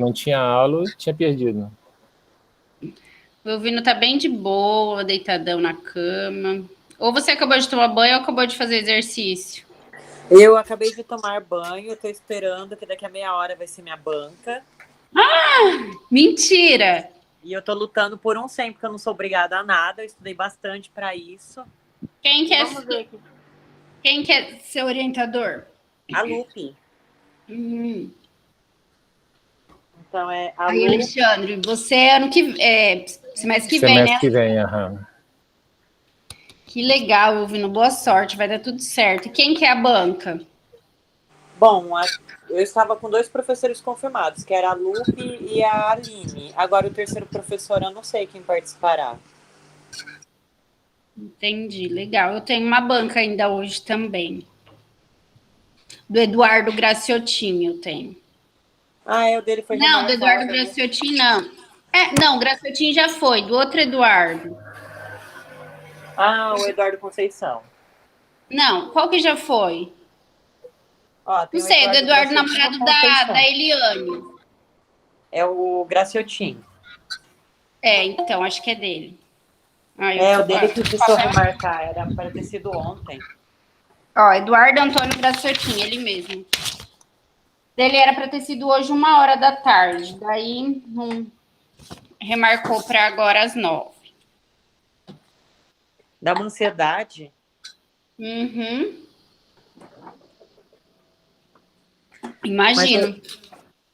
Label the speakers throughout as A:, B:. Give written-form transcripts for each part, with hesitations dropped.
A: não tinha aula e tinha perdido.
B: O Elvino tá bem de boa, deitadão na cama. Ou você acabou de tomar banho ou acabou de fazer exercício?
C: Eu acabei de tomar banho, tô esperando que daqui a meia hora vai ser minha banca.
B: Mentira!
C: E eu tô lutando por um 100, porque eu não sou obrigada a nada, eu estudei bastante para isso.
B: Quem que é seu orientador?
C: A Lupe. Então é a
B: Aí,
C: Lupe.
B: Alexandre, você ano que semestre que vem,
A: Semestre
B: né?
A: que vem, aham.
B: Que legal, Elvino. Boa sorte, vai dar tudo certo. E quem que é a banca?
C: Bom, eu estava com 2 professores confirmados, que era a Lupe e a Aline. Agora o terceiro professor eu não sei quem participará.
B: Entendi, legal. Eu tenho uma banca ainda hoje também. Do Eduardo Graciotin, eu tenho.
C: Ah, o dele foi
B: Não, do
C: remarcado.
B: Eduardo Graciotin, não. Não, Graciotin já foi, do outro Eduardo.
C: Ah, o Eduardo Conceição.
B: Não, qual que já foi?
C: Ó,
B: Não
C: tem o
B: sei, do Eduardo,
C: Graciotin
B: namorado
C: Conceição.
B: da Eliane.
C: É o Graciotin.
B: Então, acho que é dele.
C: O dele que precisou remarcar, era para ter sido ontem.
B: Ó, Eduardo Antônio Graciotin, ele mesmo. Dele era para ter sido hoje 13h. Daí remarcou para agora às 9h.
C: Dá uma ansiedade.
B: Uhum. Imagino.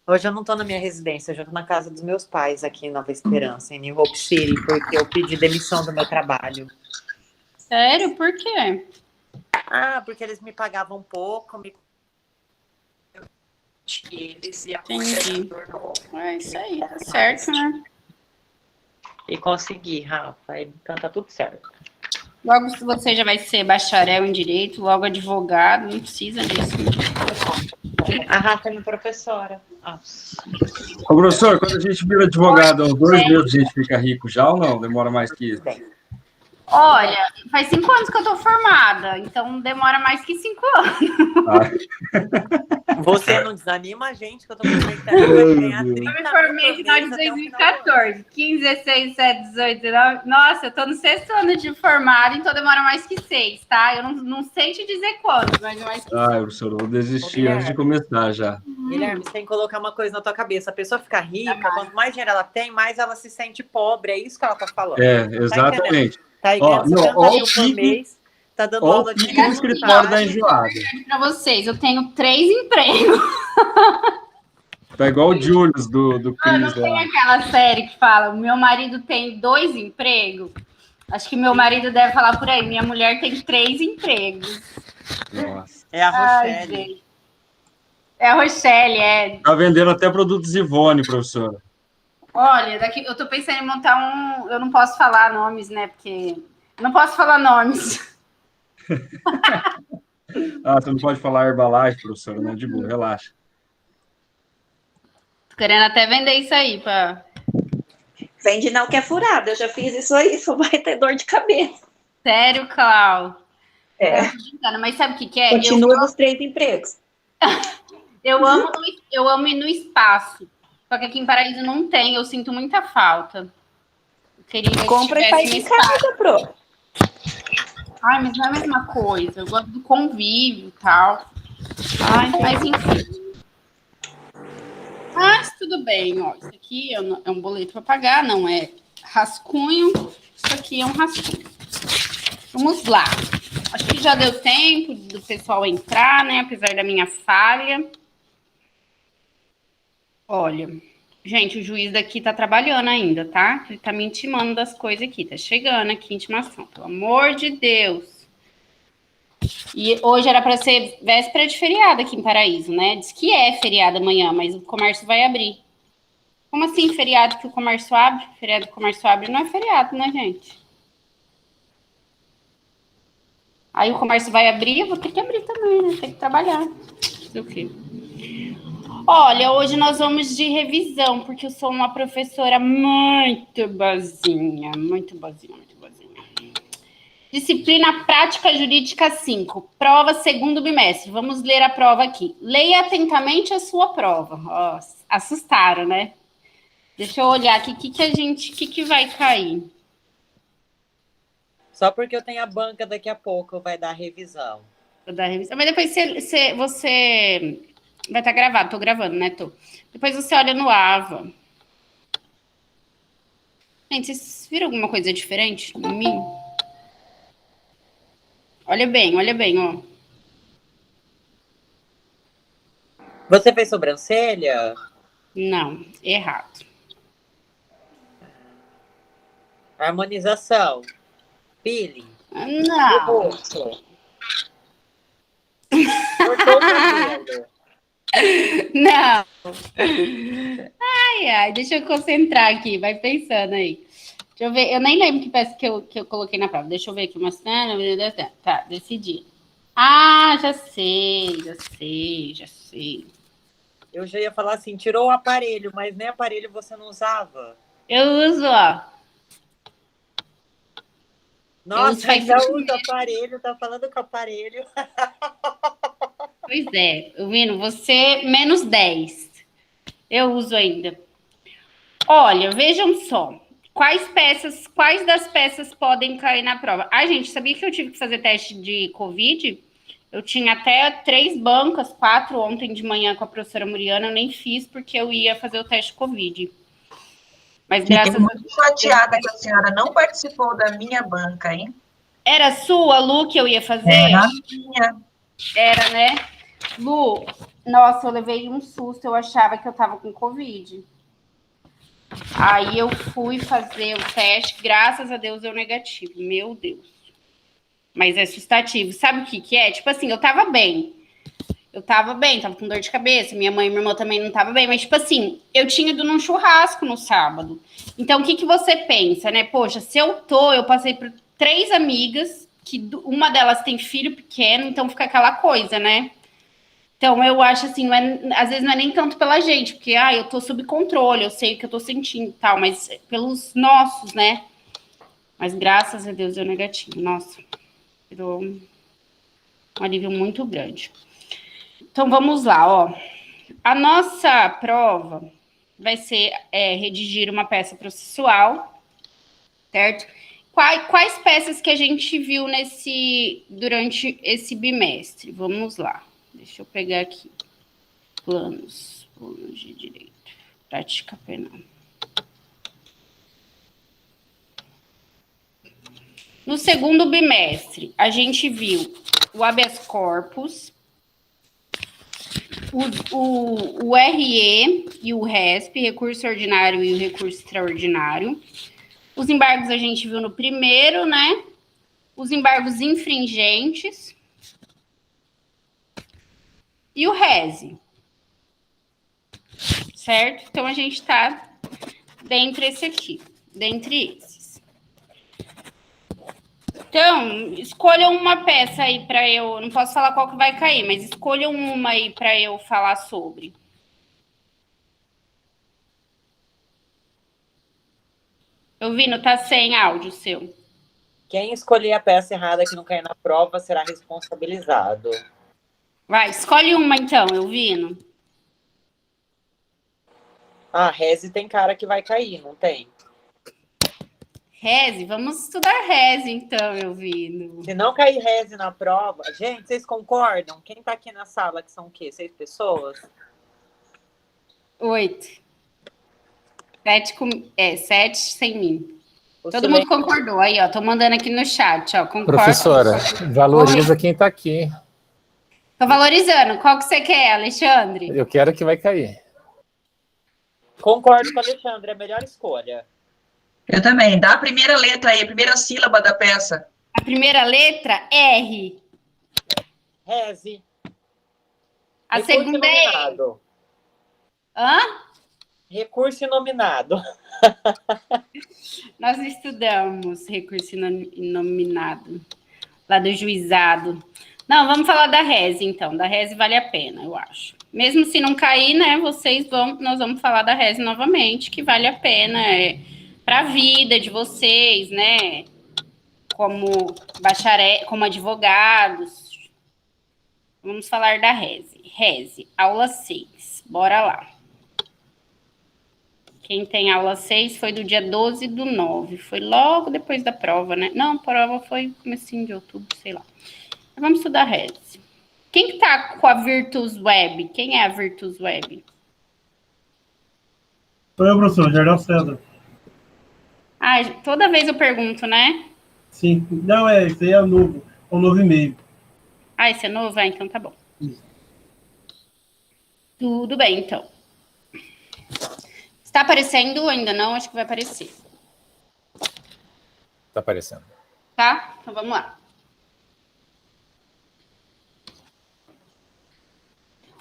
C: Hoje eu não tô na minha residência, hoje eu tô na casa dos meus pais aqui em Nova Esperança, em New Hope City, porque eu pedi demissão do meu trabalho.
B: Sério? Por quê?
C: Porque eles me pagavam pouco, eles e a
B: Entendi. É isso aí, tá certo, né?
C: E consegui, Rafa, então tá tudo certo.
B: Logo você já vai ser bacharel em Direito, logo advogado, não precisa disso.
C: A Rafa é minha professora.
D: Ô, professor, quando a gente vira advogado, uns 2 meses a gente fica rico já ou não? Demora mais que isso?
B: Olha, faz 5 anos que eu tô formada, então demora mais que 5 anos.
C: Você não desanima a gente, que eu tô prometendo ganhar 30
B: Eu me formei no final de 2014, 15, 16, 17, 18, 19. Nossa, eu tô no 6º ano de formada, então demora mais que 6, tá? Eu não sei te dizer quanto, mas é mais que 6.
D: Professor, eu vou desistir antes de começar já.
C: Guilherme, você tem que colocar uma coisa na tua cabeça. A pessoa fica rica, quanto mais dinheiro ela tem, mais ela se sente pobre. É isso que ela tá falando.
D: Exatamente.
C: Tá aí ganhando 70 mil por mês, tá dando aula de
D: escritório da enjoada.
B: Para vocês, eu tenho 3 empregos.
D: Tá igual o Julius do Cris.
B: Não tem aquela série que fala, o meu marido tem 2 empregos? Acho que meu marido deve falar por aí, minha mulher tem 3 empregos.
D: Nossa.
C: É a Rochelle.
B: É a Rochelle,
D: Tá vendendo até produtos Ivone, professora.
B: Olha, daqui eu tô pensando em montar um... Eu não posso falar nomes, né? Porque... Eu não posso falar nomes.
D: Você não pode falar Herbalife, professora, não, de boa, relaxa.
B: Tô querendo até vender isso aí, pra...
E: Vende não que é furada, eu já fiz isso aí, só vai ter dor de cabeça.
B: Sério, Clau? Mas sabe o que é?
E: Continua nos 3 empregos.
B: Eu amo ir no espaço. Só que aqui em Paraíso não tem, eu sinto muita falta. Eu queria que
E: compra e faz em casa, pro.
B: Ai, mas não é a mesma coisa. Eu gosto do convívio e tal. Ai, mas enfim. Mas tudo bem, ó. Isso aqui é um boleto para pagar, não é rascunho. Isso aqui é um rascunho. Vamos lá. Acho que já deu tempo do pessoal entrar, né? Apesar da minha falha. Olha, gente, o juiz daqui tá trabalhando ainda, tá? Ele tá me intimando das coisas aqui. Tá chegando aqui intimação. Pelo amor de Deus. E hoje era para ser véspera de feriado aqui em Paraíso, né? Diz que é feriado amanhã, mas o comércio vai abrir. Como assim feriado que o comércio abre? Feriado que o comércio abre não é feriado, né, gente? Aí o comércio vai abrir, eu vou ter que abrir também, né? Tem que trabalhar. O quê? Olha, hoje nós vamos de revisão, porque eu sou uma professora muito boazinha, muito boazinha, muito boazinha. Disciplina Prática Jurídica 5, prova 2º bimestre. Vamos ler a prova aqui. Leia atentamente a sua prova. Nossa, assustaram, né? Deixa eu olhar aqui, o que vai cair?
C: Só porque eu tenho a banca daqui a pouco vai dar revisão.
B: Vou dar revisão. Mas depois você vai estar gravado, tô gravando, né, Tô? Depois você olha no AVA. Gente, vocês viram alguma coisa diferente em mim? Olha bem, ó.
C: Você fez sobrancelha?
B: Não, errado.
C: Harmonização. Peeling.
B: Não.
C: Rosto. Cortou o cabelo.
B: Não. Ai, deixa eu concentrar aqui, vai pensando aí. Deixa eu ver, eu nem lembro que peça que eu coloquei na prova. Deixa eu ver aqui uma cena. Tá, decidi. Ah, já sei.
C: Eu já ia falar assim, tirou o aparelho, mas nem aparelho você não usava.
B: Eu uso, ó.
C: Nossa,
B: faz
C: ainda
B: sentido.
C: usa aparelho, tá falando com aparelho.
B: Pois é, Vino, você menos 10. Eu uso ainda. Olha, vejam só. Quais das peças podem cair na prova? Ai, gente, sabia que eu tive que fazer teste de Covid? Eu tinha até 3 bancas, 4 ontem de manhã com a professora Muriana, eu nem fiz porque eu ia fazer o teste Covid. Mas graças
F: Fiquei muito chateada que a senhora não participou da minha banca, hein?
B: Era sua, Lu, que eu ia fazer?
F: Era minha.
B: Era, né? Lu, nossa, eu levei um susto, eu achava que eu tava com Covid. Aí eu fui fazer o teste, graças a Deus deu negativo. Meu Deus. Mas é assustativo. Sabe o que é? Tipo assim, eu tava bem. Tava com dor de cabeça. Minha mãe e minha irmã também não tava bem. Mas, tipo assim, eu tinha ido num churrasco no sábado. Então, o que você pensa, né? Poxa, se eu passei por 3 amigas, que uma delas tem filho pequeno, então fica aquela coisa, né? Então, eu acho assim, às vezes não é nem tanto pela gente, porque, eu tô sob controle, eu sei o que eu tô sentindo e tal, mas pelos nossos, né? Mas graças a Deus deu negativo. Nossa, virou um alívio muito grande. Então, vamos lá, ó. A nossa prova vai ser redigir uma peça processual, certo? Quais peças que a gente viu durante esse bimestre? Vamos lá. Deixa eu pegar aqui. Planos de direito. Prática penal. No segundo bimestre, a gente viu o habeas corpus, o RE e o RESP, recurso ordinário e o recurso extraordinário. Os embargos a gente viu no primeiro, né? Os embargos infringentes. E o RESE. Certo? Então, a gente está dentre esses. Então, escolham uma peça aí para eu... Não posso falar qual que vai cair, mas escolham uma aí para eu falar sobre. Eu vi, não tá sem áudio seu.
C: Quem escolher a peça errada que não cair na prova será responsabilizado.
B: Vai, escolhe uma então, Elvino.
C: Reze tem cara que vai cair, não tem?
B: Reze, vamos estudar Reze então, Elvino.
C: Se não cair Reze na prova... Gente, vocês concordam? Quem tá aqui na sala, que são o quê? 6 pessoas?
B: 8. 7 sem mim. Todo
C: silêncio...
B: mundo concordou. Aí, ó, tô mandando aqui no chat, ó. Concordo.
A: Professora, valoriza quem está aqui.
B: Tô valorizando. Qual que você quer, Alexandre?
A: Eu quero que vai cair.
C: Concordo com a Alexandre, é a melhor escolha.
F: Eu também. Dá a primeira letra aí, a primeira sílaba da peça.
B: A primeira letra, R.
C: Reze.
B: A
C: Recurso
B: segunda é E.
C: inominado.
B: Hã?
C: Recurso inominado.
B: Nós estudamos recurso inominado. Lá do juizado. Não, vamos falar da Reze, então. Da Reze vale a pena, eu acho. Mesmo se não cair, né, nós vamos falar da Reze novamente, que vale a pena para a vida de vocês, né, como bacharel, como advogados. Vamos falar da Reze. Reze, aula 6. Bora lá. Quem tem aula 6 foi do dia 12/9. Foi logo depois da prova, né? Não, a prova foi comecinho de outubro, sei lá. Vamos estudar Rezi. Quem que tá com a Virtus Web? Quem é a Virtus Web?
G: Sou eu, professor, Jardel César.
B: Ah, toda vez eu pergunto, né?
G: Sim. Não, esse aí é novo. É um novo e-mail.
B: Ah, esse é novo? Ah, então tá bom.
G: Isso.
B: Tudo bem, então. Está aparecendo? Ainda não? Acho que vai aparecer.
A: Tá aparecendo.
B: Tá? Então vamos lá.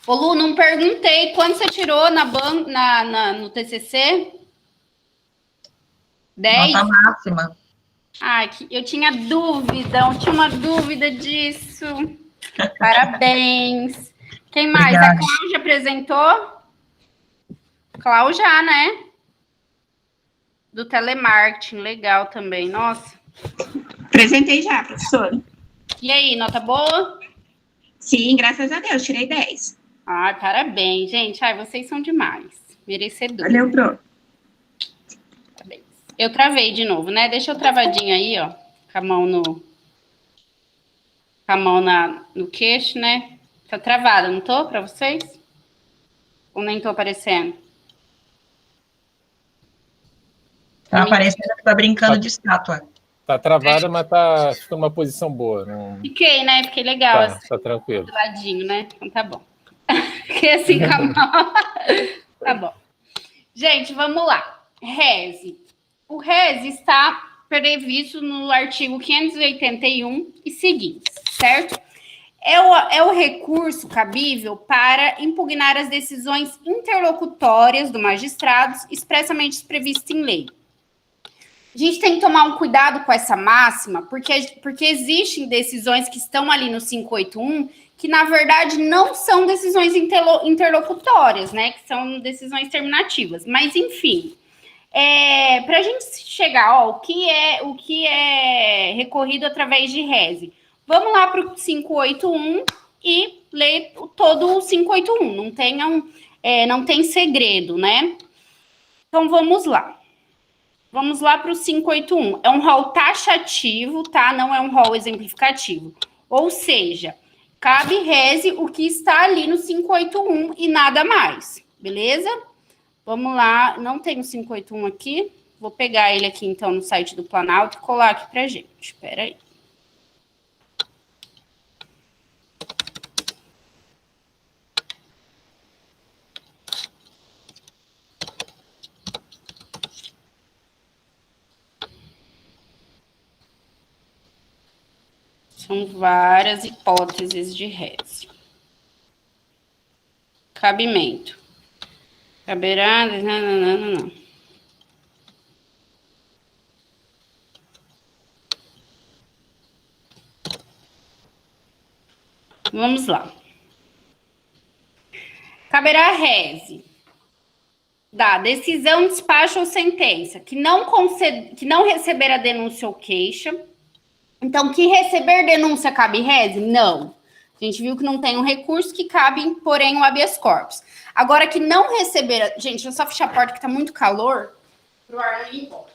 B: Ô, Lu, não perguntei quanto você tirou no TCC? 10?
F: Nota máxima.
B: Ai, eu tinha uma dúvida disso. Parabéns. Quem mais?
F: Obrigada.
B: A Cláudia apresentou? Cláudia, né? Do telemarketing, legal também, nossa.
E: Apresentei já, professora.
B: E aí, nota boa?
E: Sim, graças a Deus, tirei 10.
B: Ai, parabéns, gente. Ai, vocês são demais. Merecedores.
E: Valeu, pro.
B: Parabéns. Eu travei de novo, né? Deixa eu travadinho aí, ó. Com a mão no queixo, né? Tá travada, não tô pra vocês? Ou nem tô aparecendo?
F: Tá parecendo que tá brincando de estátua.
A: Tá travada, mas tá ficando numa posição boa. Não...
B: Fiquei, né? Fiquei legal,
A: Tá,
B: assim,
A: tá tranquilo.
B: do ladinho, né? Então tá bom. Fiquei assim com a mão. Tá bom. Gente, vamos lá. Rezi. O Rezi está previsto no artigo 581 e seguintes, certo? É o recurso cabível para impugnar as decisões interlocutórias do magistrado expressamente previstas em lei. A gente tem que tomar um cuidado com essa máxima, porque existem decisões que estão ali no 581 que, na verdade, não são decisões interlocutórias, né? Que são decisões terminativas. Mas, enfim, para a gente chegar, o que é recorrido através de Rezi. Vamos lá para o 581 e ler todo o 581. Não tem segredo, né? Então, vamos lá. Vamos lá para o 581. É um rol taxativo, tá? Não é um rol exemplificativo. Ou seja, cabe Rezi o que está ali no 581 e nada mais. Beleza? Vamos lá. Não tem o 581 aqui. Vou pegar ele aqui, então, no site do Planalto e colar aqui para gente. Espera aí. São várias hipóteses de Rezi. Cabimento. Caberá... Não. Vamos lá. Caberá Rezi da decisão, despacho ou sentença que não receber a denúncia ou queixa. Então, que receber denúncia cabe Rezi? Não. A gente viu que não tem um recurso que cabe, porém, o habeas corpus. Agora, que não receber... Gente, deixa eu só fechar a porta que tá muito calor pro ar não ir embora.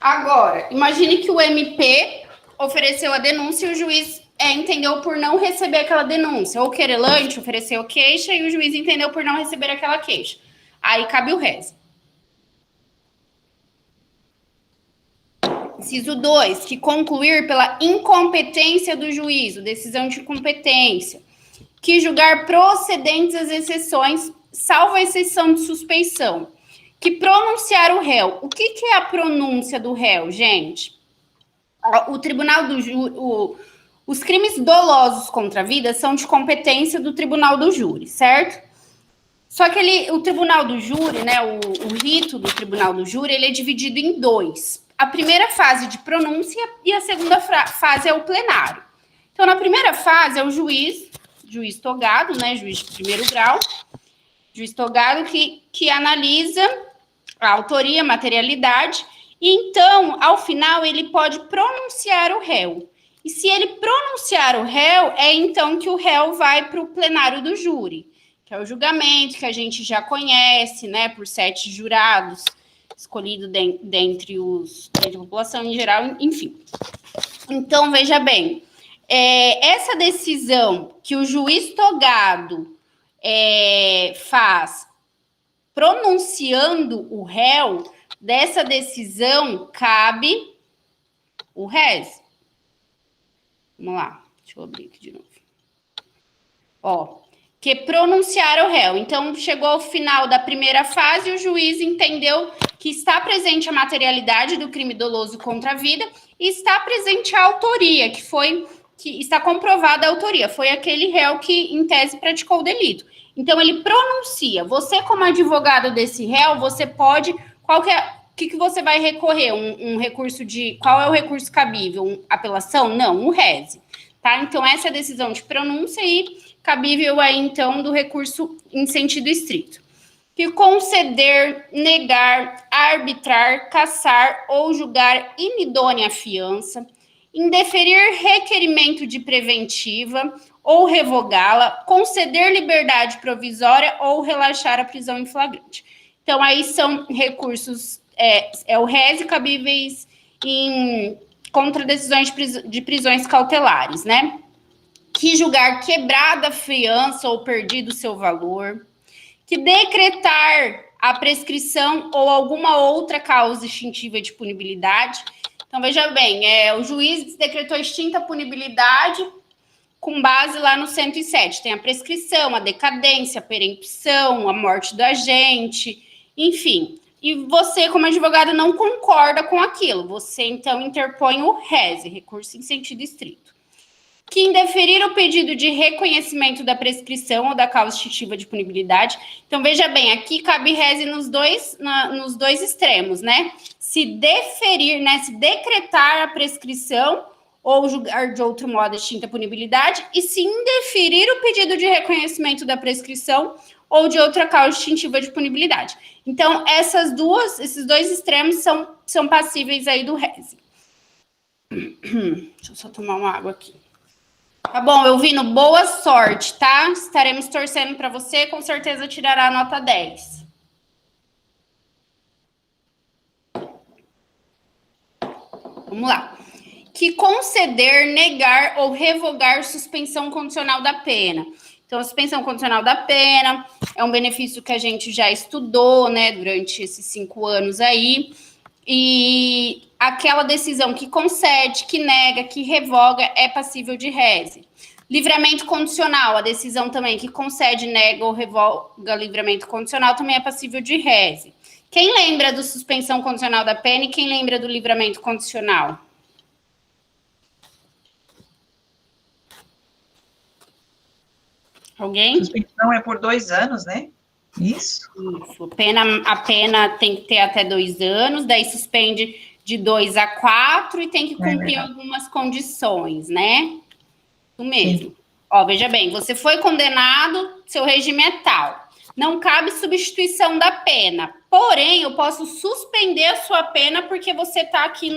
B: Agora, imagine que o MP ofereceu a denúncia e o juiz entendeu por não receber aquela denúncia. Ou o querelante ofereceu queixa e o juiz entendeu por não receber aquela queixa. Aí cabe o Rezi. Inciso 2, que concluir pela incompetência do juízo, decisão de incompetência, que julgar procedentes as exceções, salvo a exceção de suspeição, que pronunciar o réu. O que é a pronúncia do réu, gente? O tribunal do júri, os crimes dolosos contra a vida são de competência do tribunal do júri, certo? Só que o tribunal do júri, né, o rito do tribunal do júri, ele é dividido em dois. A primeira fase de pronúncia e a segunda fase é o plenário. Então, na primeira fase é o juiz togado, né, juiz de primeiro grau, juiz togado que analisa a autoria, a materialidade, e então, ao final, ele pode pronunciar o réu. E se ele pronunciar o réu, é então que o réu vai para o plenário do júri, que é o julgamento que a gente já conhece, né, por 7 jurados, escolhido dentre a população em geral, enfim. Então, veja bem, essa decisão que o juiz togado faz pronunciando o réu, dessa decisão cabe o rés. Vamos lá, deixa eu abrir aqui de novo. Que pronunciar o réu. Então, chegou ao final da primeira fase, o juiz entendeu que está presente a materialidade do crime doloso contra a vida e está presente a autoria, que está comprovada a autoria. Foi aquele réu que, em tese, praticou o delito. Então, ele pronuncia. Você, como advogado desse réu, você pode... O que você vai recorrer? Um recurso de... Qual é o recurso cabível? Apelação? Não, um rese. Tá? Então, essa é a decisão de pronúncia e cabível aí, então, do recurso em sentido estrito. Que conceder, negar, arbitrar, cassar ou julgar inidônea a fiança, indeferir requerimento de preventiva ou revogá-la, conceder liberdade provisória ou relaxar a prisão em flagrante. Então, aí são recursos, o rese cabíveis contra decisões de prisões cautelares, né? Que julgar quebrada a fiança ou perdido seu valor, que decretar a prescrição ou alguma outra causa extintiva de punibilidade. Então, veja bem, o juiz decretou extinta a punibilidade com base lá no 107. Tem a prescrição, a decadência, a perempção, a morte do agente, enfim. E você, como advogado, não concorda com aquilo. Você, então, interpõe o rese, recurso em sentido estrito. Que indeferir o pedido de reconhecimento da prescrição ou da causa extintiva de punibilidade. Então, veja bem, aqui cabe rese nos dois extremos, né? Se deferir, né? Se decretar a prescrição ou julgar de outro modo a extinta punibilidade, e se indeferir o pedido de reconhecimento da prescrição ou de outra causa extintiva de punibilidade. Então, esses dois extremos são passíveis aí do rese. Deixa eu só tomar uma água aqui. Tá bom, Elvino, boa sorte, tá? Estaremos torcendo para você, com certeza tirará a nota 10. Vamos lá. Que conceder, negar ou revogar suspensão condicional da pena. Então, a suspensão condicional da pena é um benefício que a gente já estudou, né, durante esses 5 anos aí. E aquela decisão que concede, que nega, que revoga é passível de rese. Livramento condicional, a decisão também que concede, nega ou revoga livramento condicional também é passível de rese. Quem lembra do suspensão condicional da pena e quem lembra do livramento condicional? Alguém?
F: Suspensão é por 2 anos, né? Isso.
B: A pena tem que ter até 2 anos, daí suspende de 2 a 4 e tem que cumprir algumas condições, né? Isso mesmo. Sim. Veja bem, você foi condenado, seu regime é tal. Não cabe substituição da pena. Porém, eu posso suspender a sua pena porque você está aqui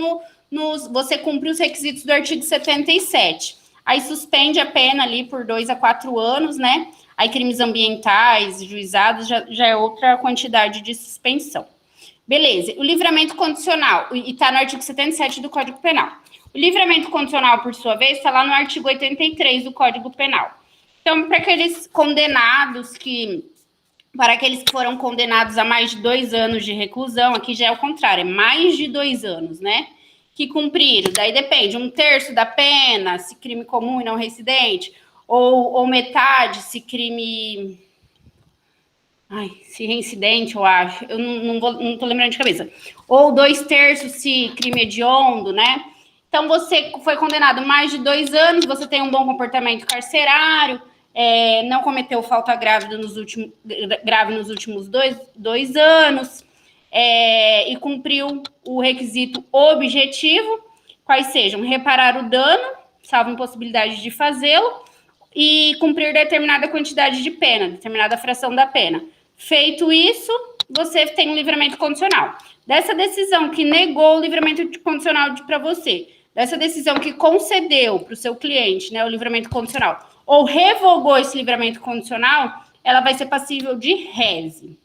B: você cumpriu os requisitos do artigo 77. Aí suspende a pena ali por 2 a 4 anos, né? Aí crimes ambientais, juizados, já é outra quantidade de suspensão. Beleza, o livramento condicional, e está no artigo 77 do Código Penal. O livramento condicional, por sua vez, está lá no artigo 83 do Código Penal. Então, para aqueles que foram condenados a mais de 2 anos de reclusão, aqui já é o contrário, é mais de 2 anos, né? Que cumpriram, daí depende, 1/3 da pena, se crime comum e não reincidente, ou metade, se crime... se reincidente, eu acho, eu não tô lembrando de cabeça. Ou 2/3 se crime hediondo, né? Então, você foi condenado mais de 2 anos, você tem um bom comportamento carcerário, não cometeu falta grave nos últimos 2 anos, e cumpriu o requisito objetivo, quais sejam reparar o dano, salvo impossibilidade de fazê-lo, e cumprir determinada quantidade de pena, determinada fração da pena. Feito isso, você tem um livramento condicional. Dessa decisão que negou o livramento condicional para você, dessa decisão que concedeu para o seu cliente, né, o livramento condicional, ou revogou esse livramento condicional, ela vai ser passível de rese.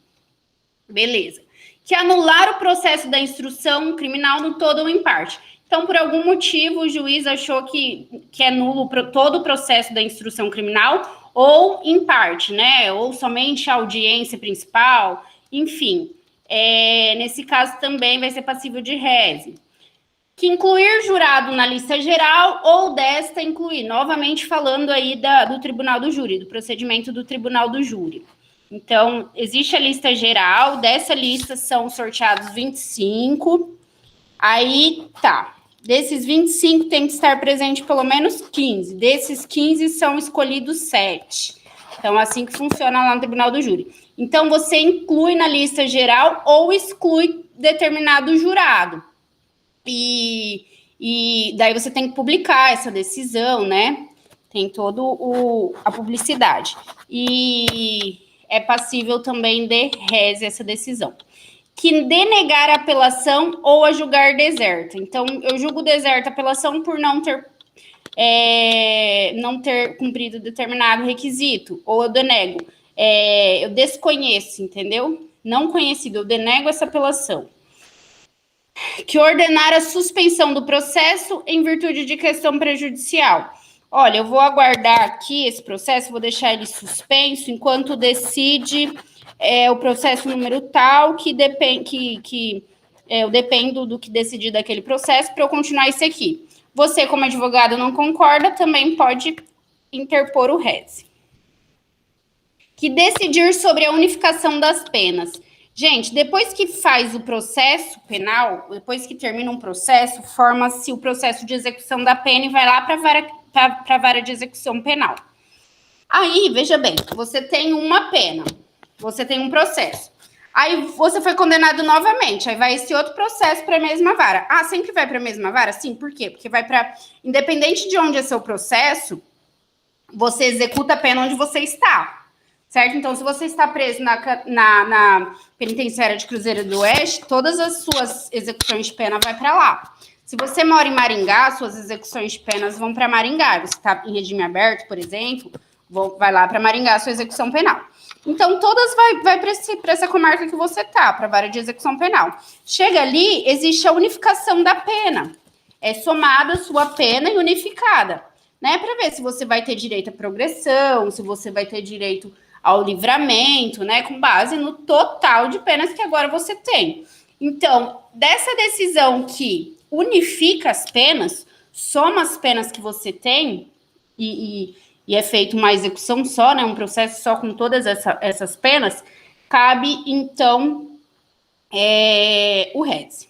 B: Beleza. Que anular o processo da instrução criminal no todo ou em parte. Então, por algum motivo, o juiz achou que é nulo todo o processo da instrução criminal, ou em parte, né? Ou somente a audiência principal, enfim. Nesse caso, também vai ser passível de rese. Que incluir jurado na lista geral ou desta incluir, novamente falando aí do tribunal do júri, do procedimento do tribunal do júri. Então, existe a lista geral, dessa lista são sorteados 25, aí tá. Desses 25 tem que estar presente pelo menos 15, desses 15 são escolhidos 7. Então, assim que funciona lá no tribunal do júri. Então, você inclui na lista geral ou exclui determinado jurado. E daí você tem que publicar essa decisão, né? Tem toda a publicidade. E é passível também de rese essa decisão. Que denegar a apelação ou a julgar deserta. Então, eu julgo deserta a apelação por não ter cumprido determinado requisito, ou eu denego. Eu desconheço, entendeu? Não conhecido, eu denego essa apelação. Que ordenar a suspensão do processo em virtude de questão prejudicial. Olha, eu vou aguardar aqui esse processo, vou deixar ele suspenso enquanto decide o processo número tal, eu dependo do que decidir daquele processo para eu continuar isso aqui. Você, como advogado, não concorda, também pode interpor o rese. Que decidir sobre a unificação das penas. Gente, depois que faz o processo penal, depois que termina um processo, forma-se o processo de execução da pena e vai lá para a vara de execução penal. Aí, veja bem, você tem uma pena, você tem um processo. Aí você foi condenado novamente, aí vai esse outro processo para a mesma vara. Ah, sempre vai para a mesma vara? Sim, por quê? Porque vai para... Independente de onde é seu processo, você executa a pena onde você está. Certo? Então, se você está preso na penitenciária de Cruzeiro do Oeste, todas as suas execuções de pena vai para lá. Se você mora em Maringá, suas execuções de penas vão para Maringá. Você está em regime aberto, por exemplo, vai lá para Maringá a sua execução penal. Então, todas vai para essa comarca que você está, para a vara de execução penal. Chega ali, existe a unificação da pena. É somada a sua pena e unificada, né? Para ver se você vai ter direito à progressão, se você vai ter direito ao livramento, né, com base no total de penas que agora você tem. Então, dessa decisão que unifica as penas, soma as penas que você tem e é feito uma execução só, né, um processo só com todas essas penas, cabe, então, o rese.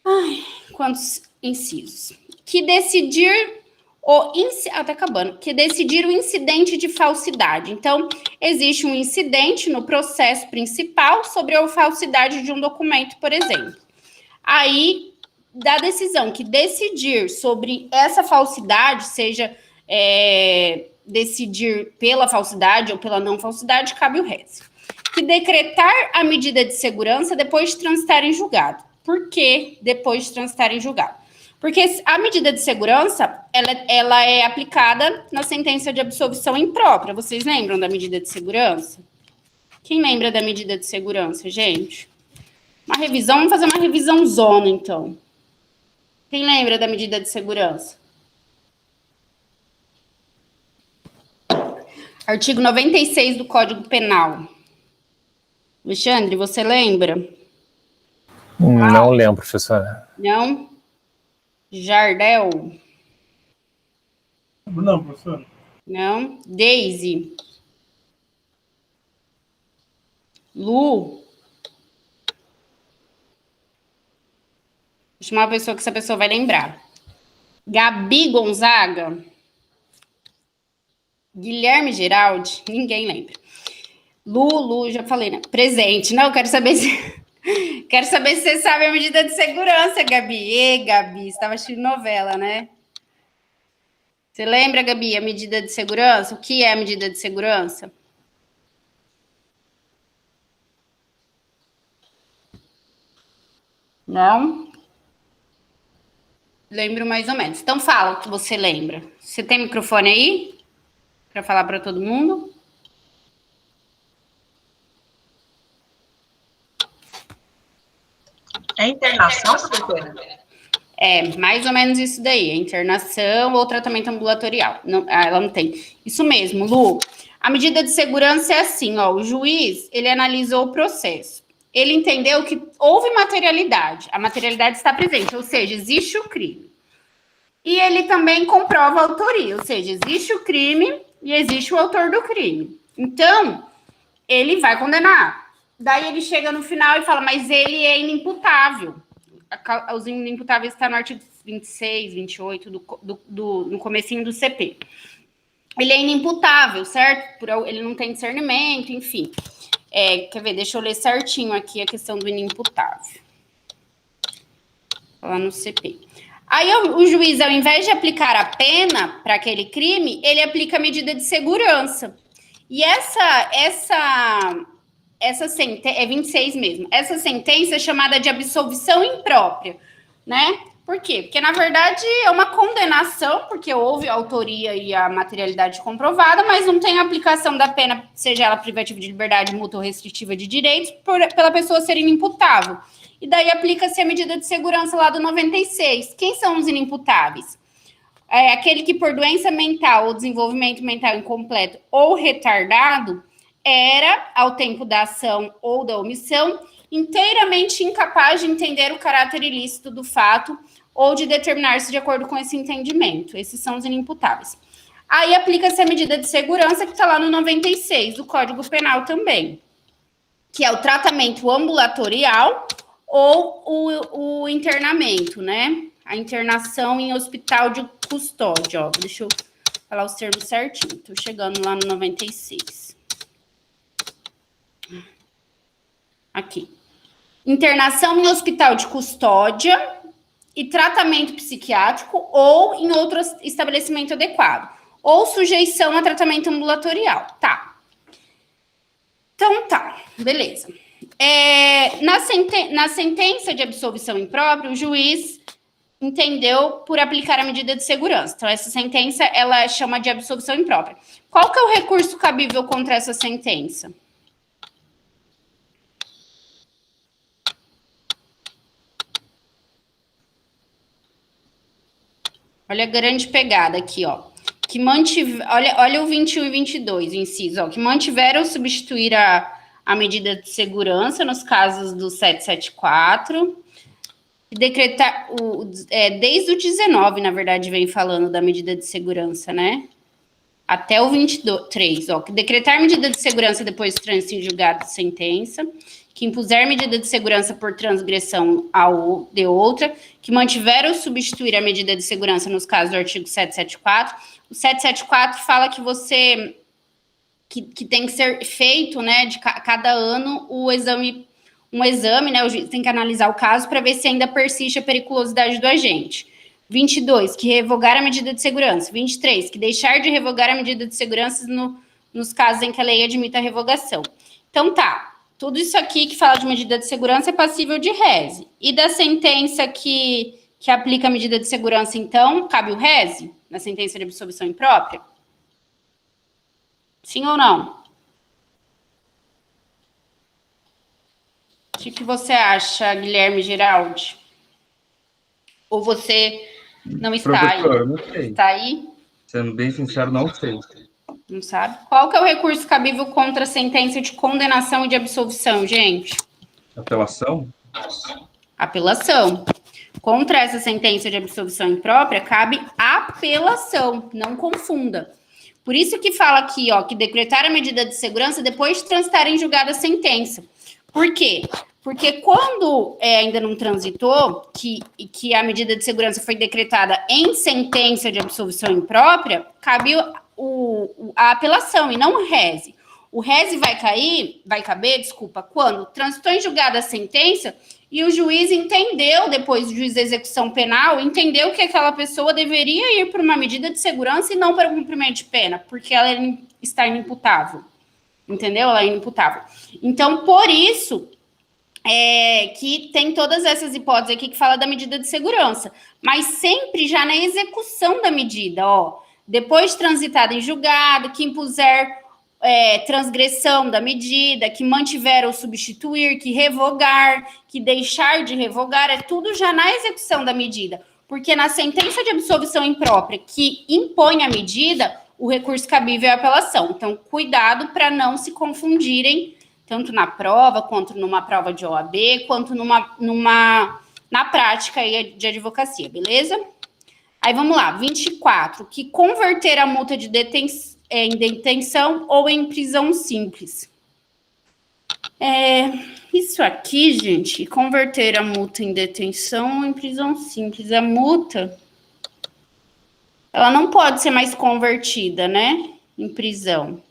B: Ai, quantos incisos. Que decidir... tá acabando. Que decidir o incidente de falsidade. Então, existe um incidente no processo principal sobre a falsidade de um documento, por exemplo. Aí, da decisão que decidir sobre essa falsidade, seja decidir pela falsidade ou pela não falsidade, cabe o rese. Que decretar a medida de segurança depois de transitar em julgado. Por que depois de transitar em julgado? Porque a medida de segurança, ela é aplicada na sentença de absolvição imprópria. Vocês lembram da medida de segurança? Quem lembra da medida de segurança, gente? Uma revisão, vamos fazer uma revisão zona, então. Quem lembra da medida de segurança? Artigo 96 do Código Penal. Alexandre, você lembra?
A: Não lembro, professora.
B: Não? Jardel?
G: Não, professor.
B: Não? Daisy? Lu? Vou chamar uma pessoa que essa pessoa vai lembrar. Gabi Gonzaga? Guilherme Geraldi? Ninguém lembra. Lu, já falei, né? Presente. Não, quero saber se... Quero saber se você sabe a medida de segurança, Gabi. Gabi, você estava assistindo novela, né? Você lembra, Gabi, a medida de segurança? O que é a medida de segurança? Não? Lembro mais ou menos. Então fala o que você lembra. Você tem microfone aí? Para falar para todo mundo?
F: É internação, professora?
B: É, mais ou menos isso daí. É internação ou tratamento ambulatorial. Não, ela não tem. Isso mesmo, Lu. A medida de segurança é assim, ó. O juiz, ele analisou o processo. Ele entendeu que houve materialidade. A materialidade está presente, ou seja, existe o crime. E ele também comprova a autoria, ou seja, existe o crime e existe o autor do crime. Então, ele vai condenar. Daí ele chega no final e fala, mas ele é inimputável. Os inimputáveis estão no artigo 26, 28, no comecinho do CP. Ele é inimputável, certo? Ele não tem discernimento, enfim. Quer ver? Deixa eu ler certinho aqui a questão do inimputável. Lá no CP. Aí o juiz, ao invés de aplicar a pena para aquele crime, ele aplica a medida de segurança. E essa sentença, é 26 mesmo, essa sentença é chamada de absolvição imprópria, né? Por quê? Porque, na verdade, é uma condenação, porque houve a autoria e a materialidade comprovada, mas não tem aplicação da pena, seja ela privativa de liberdade, multa ou restritiva de direitos, pela pessoa ser inimputável. E daí aplica-se a medida de segurança lá do 96. Quem são os inimputáveis? Aquele que, por doença mental ou desenvolvimento mental incompleto ou retardado, era, ao tempo da ação ou da omissão, inteiramente incapaz de entender o caráter ilícito do fato ou de determinar-se de acordo com esse entendimento. Esses são os inimputáveis. Aí aplica-se a medida de segurança que está lá no 96 do Código Penal também, que é o tratamento ambulatorial ou o internamento, né? A internação em hospital de custódia, ó. Deixa eu falar os termos certinho. Estou chegando lá no 96. Aqui. Internação em hospital de custódia e tratamento psiquiátrico ou em outro estabelecimento adequado. Ou sujeição a tratamento ambulatorial. Tá. Então tá, beleza. Na sentença de absolvição imprópria, o juiz entendeu por aplicar a medida de segurança. Então, essa sentença, ela chama de absolvição imprópria. Qual que é o recurso cabível contra essa sentença? Olha a grande pegada aqui, ó. Olha o 21 e 22, o inciso, ó. Que mantiveram ou substituir a medida de segurança nos casos do 774. Decretar, desde o 19, na verdade, vem falando da medida de segurança, né? Até o 23, ó. Que decretar medida de segurança depois de trânsito em julgado de sentença, que impuser medida de segurança por transgressão de outra, que mantiver ou substituir a medida de segurança nos casos do artigo 774. O 774 fala que você... Que tem que ser feito, né, de cada ano um exame, né, o juiz tem que analisar o caso para ver se ainda persiste a periculosidade do agente. 22, que revogar a medida de segurança. 23, que deixar de revogar a medida de segurança nos casos em que a lei admita a revogação. Então tá, tudo isso aqui que fala de medida de segurança é passível de rese. E da sentença que aplica a medida de segurança, então, cabe o rese na sentença de absolvição imprópria? Sim ou não? O que você acha, Guilherme Geraldi? Ou você não está aí?
D: Professor, não sei.
B: Está aí?
D: Sendo bem sincero, não sei.
B: Não sabe? Qual que é o recurso cabível contra a sentença de condenação e de absolvição, gente?
D: Apelação?
B: Apelação. Contra essa sentença de absolvição imprópria, cabe apelação. Não confunda. Por isso que fala aqui, ó, que decretar a medida de segurança depois de transitar em julgada a sentença. Por quê? Porque quando ainda não transitou, que a medida de segurança foi decretada em sentença de absolvição imprópria, cabe a apelação e não o rese. O rese vai caber, quando transitou em julgada a sentença e o juiz entendeu, depois do juiz de execução penal, entendeu que aquela pessoa deveria ir por uma medida de segurança e não para o cumprimento de pena, porque ela está inimputável. Entendeu? Ela é inimputável. Então, por isso, que tem todas essas hipóteses aqui que fala da medida de segurança, mas sempre já na execução da medida, ó, depois de transitada em julgado, que impuser transgressão da medida, que mantiver ou substituir, que revogar, que deixar de revogar, é tudo já na execução da medida, porque na sentença de absolvição imprópria que impõe a medida, o recurso cabível é a apelação. Então, cuidado para não se confundirem, tanto na prova, quanto numa prova de OAB, quanto na prática aí de advocacia, beleza? Aí vamos lá, 24, que converter a multa de em detenção ou em prisão simples. Isso aqui, gente, converter a multa em detenção ou em prisão simples. A multa, ela não pode ser mais convertida, né, em prisão.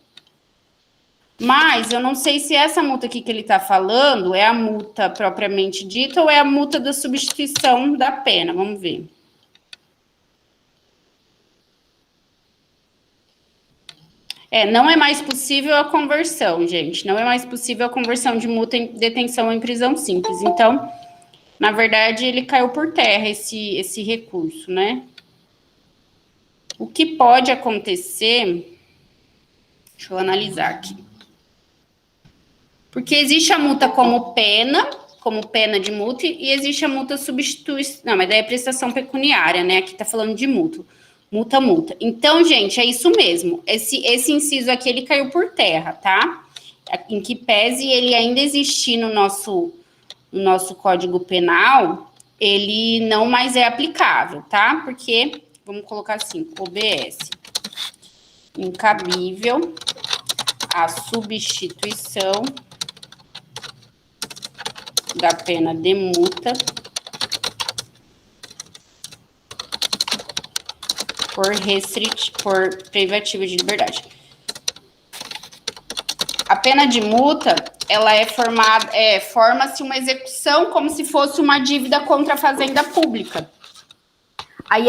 B: Mas eu não sei se essa multa aqui que ele está falando é a multa propriamente dita ou é a multa da substituição da pena. Vamos ver. Não é mais possível a conversão, gente. Não é mais possível a conversão de multa em detenção em prisão simples. Então, na verdade, ele caiu por terra, esse recurso, né? O que pode acontecer... Deixa eu analisar aqui. Porque existe a multa como pena de multa, e existe a multa substituição. Não, mas daí é prestação pecuniária, né? Aqui tá falando de multa. Multa. Então, gente, é isso mesmo. Esse inciso aqui, ele caiu por terra, tá? Em que pese ele ainda existir no nosso Código Penal, ele não mais é aplicável, tá? Porque, vamos colocar assim, OBS. Incabível a substituição da pena de multa por privativa de liberdade. A pena de multa, ela forma-se uma execução como se fosse uma dívida contra a fazenda pública. Aí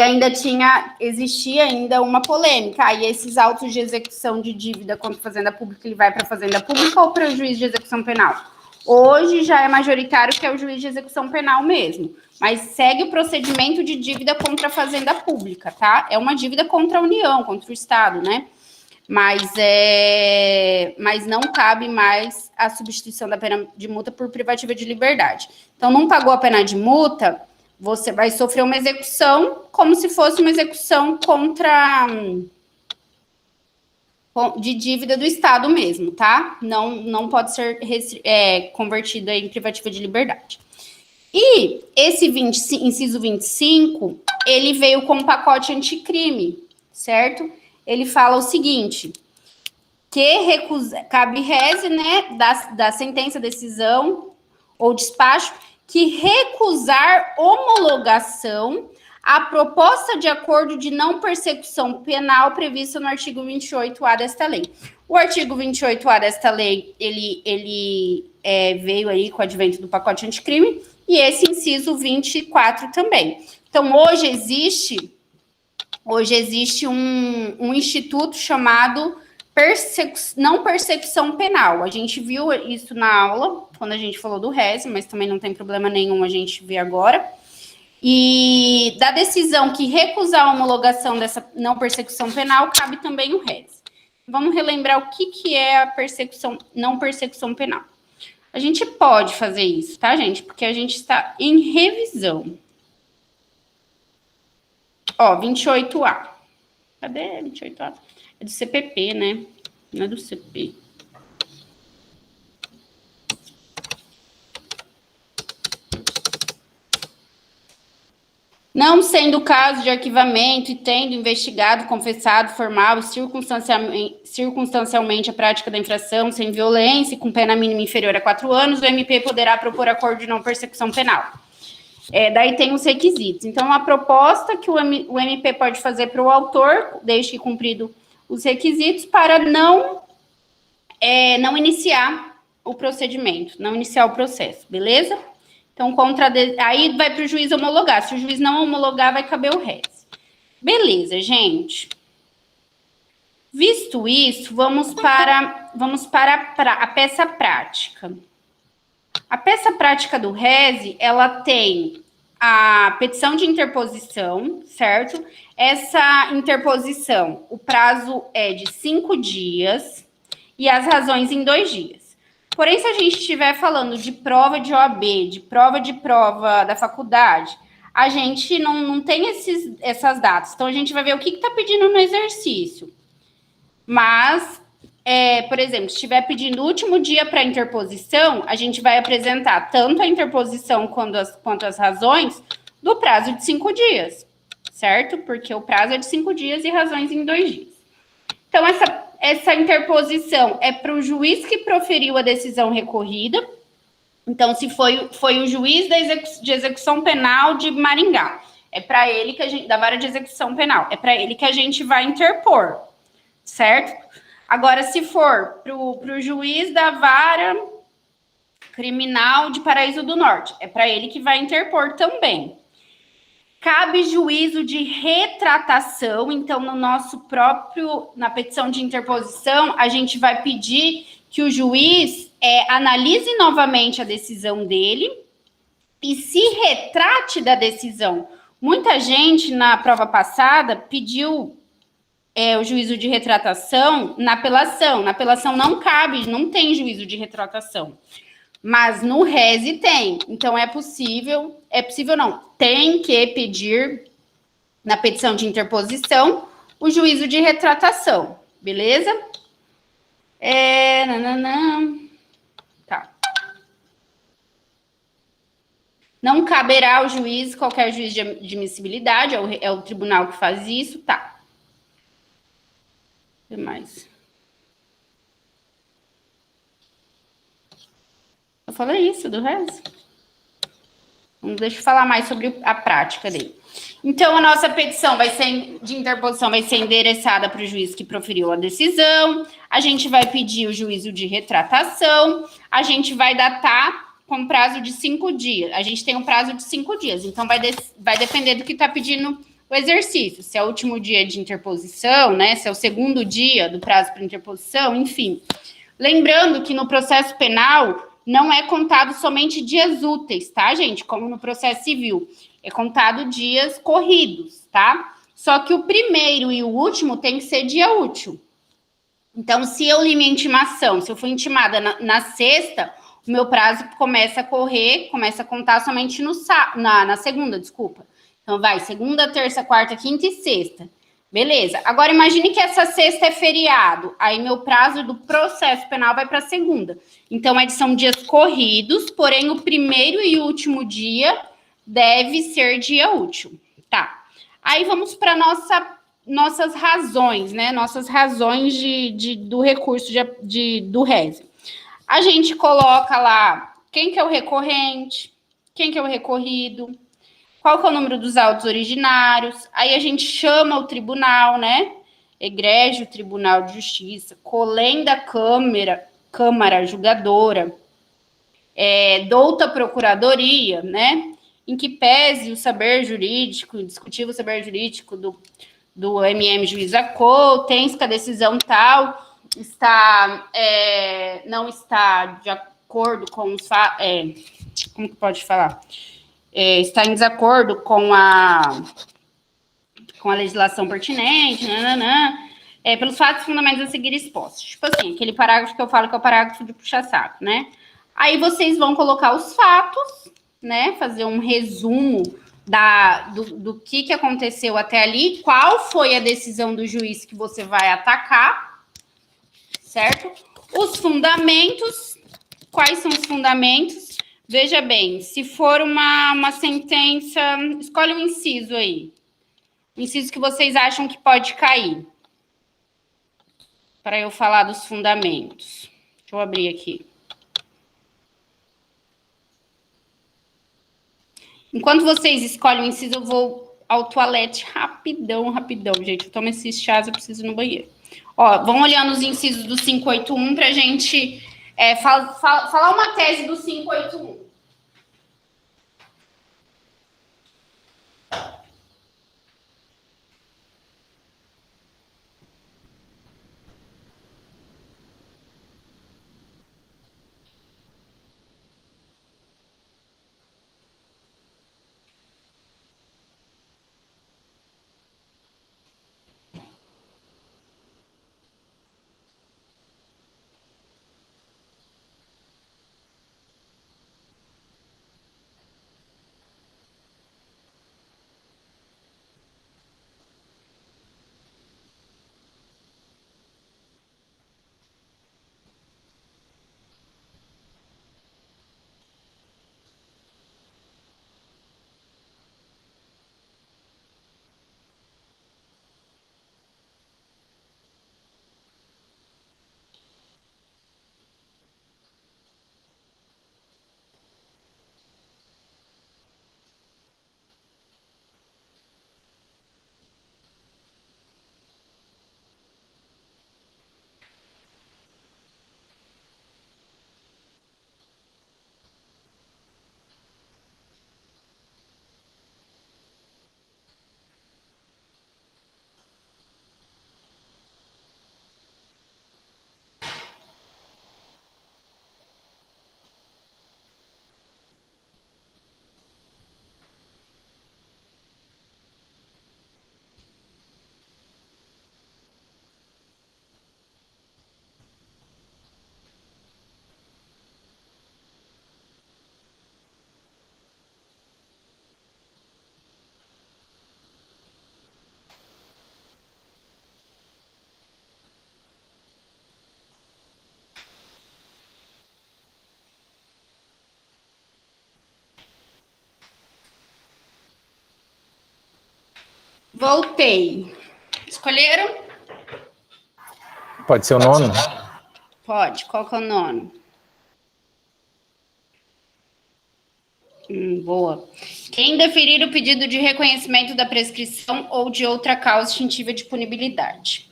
B: existia ainda uma polêmica. Aí esses autos de execução de dívida contra a fazenda pública, ele vai para a fazenda pública ou para o juiz de execução penal? Hoje já é majoritário que é o juiz de execução penal mesmo, mas segue o procedimento de dívida contra a fazenda pública, tá? É uma dívida contra a União, contra o Estado, né? Mas não cabe mais a substituição da pena de multa por privativa de liberdade. Então, não pagou a pena de multa, você vai sofrer uma execução como se fosse uma execução de dívida do Estado mesmo, tá? Não pode ser convertida em privativa de liberdade. E esse inciso 25, ele veio com um pacote anticrime, certo? Ele fala o seguinte, que cabe rese, né, da sentença, decisão ou despacho, que recusar homologação a proposta de acordo de não persecução penal prevista no artigo 28A desta lei. O artigo 28A desta lei, ele veio aí com o advento do pacote anticrime, e esse inciso 24 também. Então, hoje existe um instituto chamado não persecução penal. A gente viu isso na aula, quando a gente falou do RES, mas também não tem problema nenhum a gente ver agora. E da decisão que recusar a homologação dessa não persecução penal, cabe também o RES. Vamos relembrar o que é a não persecução penal. A gente pode fazer isso, tá, gente? Porque a gente está em revisão. Ó, 28A. Cadê 28A? É do CPP, né? Não é do CP. Não sendo o caso de arquivamento e tendo investigado, confessado, formal e circunstancialmente a prática da infração sem violência e com pena mínima inferior a 4 anos, o MP poderá propor acordo de não persecução penal. Daí tem os requisitos. Então, a proposta que o MP pode fazer para o autor, desde que cumprido os requisitos, para não iniciar o procedimento, não iniciar o processo, beleza? Então, aí vai para o juiz homologar. Se o juiz não homologar, vai caber o RES. Beleza, gente. Visto isso, vamos para a peça prática. A peça prática do RESE, ela tem a petição de interposição, certo? Essa interposição, o prazo é de 5 dias e as razões em 2 dias. Porém, se a gente estiver falando de prova de OAB, de prova da faculdade, a gente não tem essas datas. Então, a gente vai ver o que está pedindo no exercício. Mas, por exemplo, se estiver pedindo o último dia para interposição, a gente vai apresentar tanto a interposição quanto as razões do prazo de 5 dias, certo? Porque o prazo é de 5 dias e razões em 2 dias. Então, essa interposição é para o juiz que proferiu a decisão recorrida. Então, se foi o juiz de execução penal de Maringá, é para ele que a gente, da vara de execução penal, é para ele que a gente vai interpor, certo? Agora, se for para o juiz da vara criminal de Paraíso do Norte, é para ele que vai interpor também. Cabe juízo de retratação, então, na petição de interposição, a gente vai pedir que o juiz analise novamente a decisão dele e se retrate da decisão. Muita gente, na prova passada, pediu o juízo de retratação na apelação. Na apelação não cabe, não tem juízo de retratação. Mas no RESE tem. Então, tem que pedir na petição de interposição o juízo de retratação, beleza? Tá. Não caberá ao juiz, qualquer juiz de admissibilidade, é o tribunal que faz isso, tá. O que mais? Eu falei isso do RESE. Deixa eu falar mais sobre a prática dele. Então, a nossa petição de interposição vai ser endereçada para o juiz que proferiu a decisão, a gente vai pedir o juízo de retratação, a gente vai datar com prazo de 5 dias. A gente tem um prazo de 5 dias, então vai depender do que está pedindo o exercício, se é o último dia de interposição, né? Se é o segundo dia do prazo para interposição, enfim. Lembrando que no processo penal não é contado somente dias úteis, tá, gente? Como no processo civil. É contado dias corridos, tá? Só que o primeiro e o último tem que ser dia útil. Então, se eu li minha intimação, se eu fui intimada na sexta, o meu prazo começa a contar somente na segunda, desculpa. Então, vai segunda, terça, quarta, quinta e sexta. Beleza. Agora, imagine que essa sexta é feriado. Aí, meu prazo do processo penal vai para segunda. Então, são dias corridos, porém, o primeiro e último dia deve ser dia útil. Tá. Aí, vamos para nossas razões, né? Nossas razões do recurso do RESE. A gente coloca lá quem que é o recorrente, quem que é o recorrido, qual que é o número dos autos originários, aí a gente chama o tribunal, né? Egrégio Tribunal de Justiça, colenda Câmara Julgadora, douta Procuradoria, né? Em que pese o saber jurídico, discutível saber jurídico do MM Juiz-Acol, tens que a decisão tal não está de acordo com os como que pode falar? Está em desacordo com a legislação pertinente, pelos fatos fundamentais a seguir expostos. Tipo assim, aquele parágrafo que eu falo que é o parágrafo de puxa-saco, né? Aí vocês vão colocar os fatos, né? Fazer um resumo do que aconteceu até ali, qual foi a decisão do juiz que você vai atacar, certo? Os fundamentos, quais são os fundamentos? Veja bem, se for uma sentença, escolhe um inciso aí. Um inciso que vocês acham que pode cair. Para eu falar dos fundamentos. Deixa eu abrir aqui. Enquanto vocês escolhem o inciso, eu vou ao toalete rapidão, gente. Eu tomo esses chás, eu preciso ir no banheiro. Ó, vão olhando os incisos do 581 para a gente falar uma tese do 581. Voltei. Escolheram?
A: Pode ser o nono?
B: Pode. Qual que é o nono? Boa. Quem deferir o pedido de reconhecimento da prescrição ou de outra causa extintiva de punibilidade.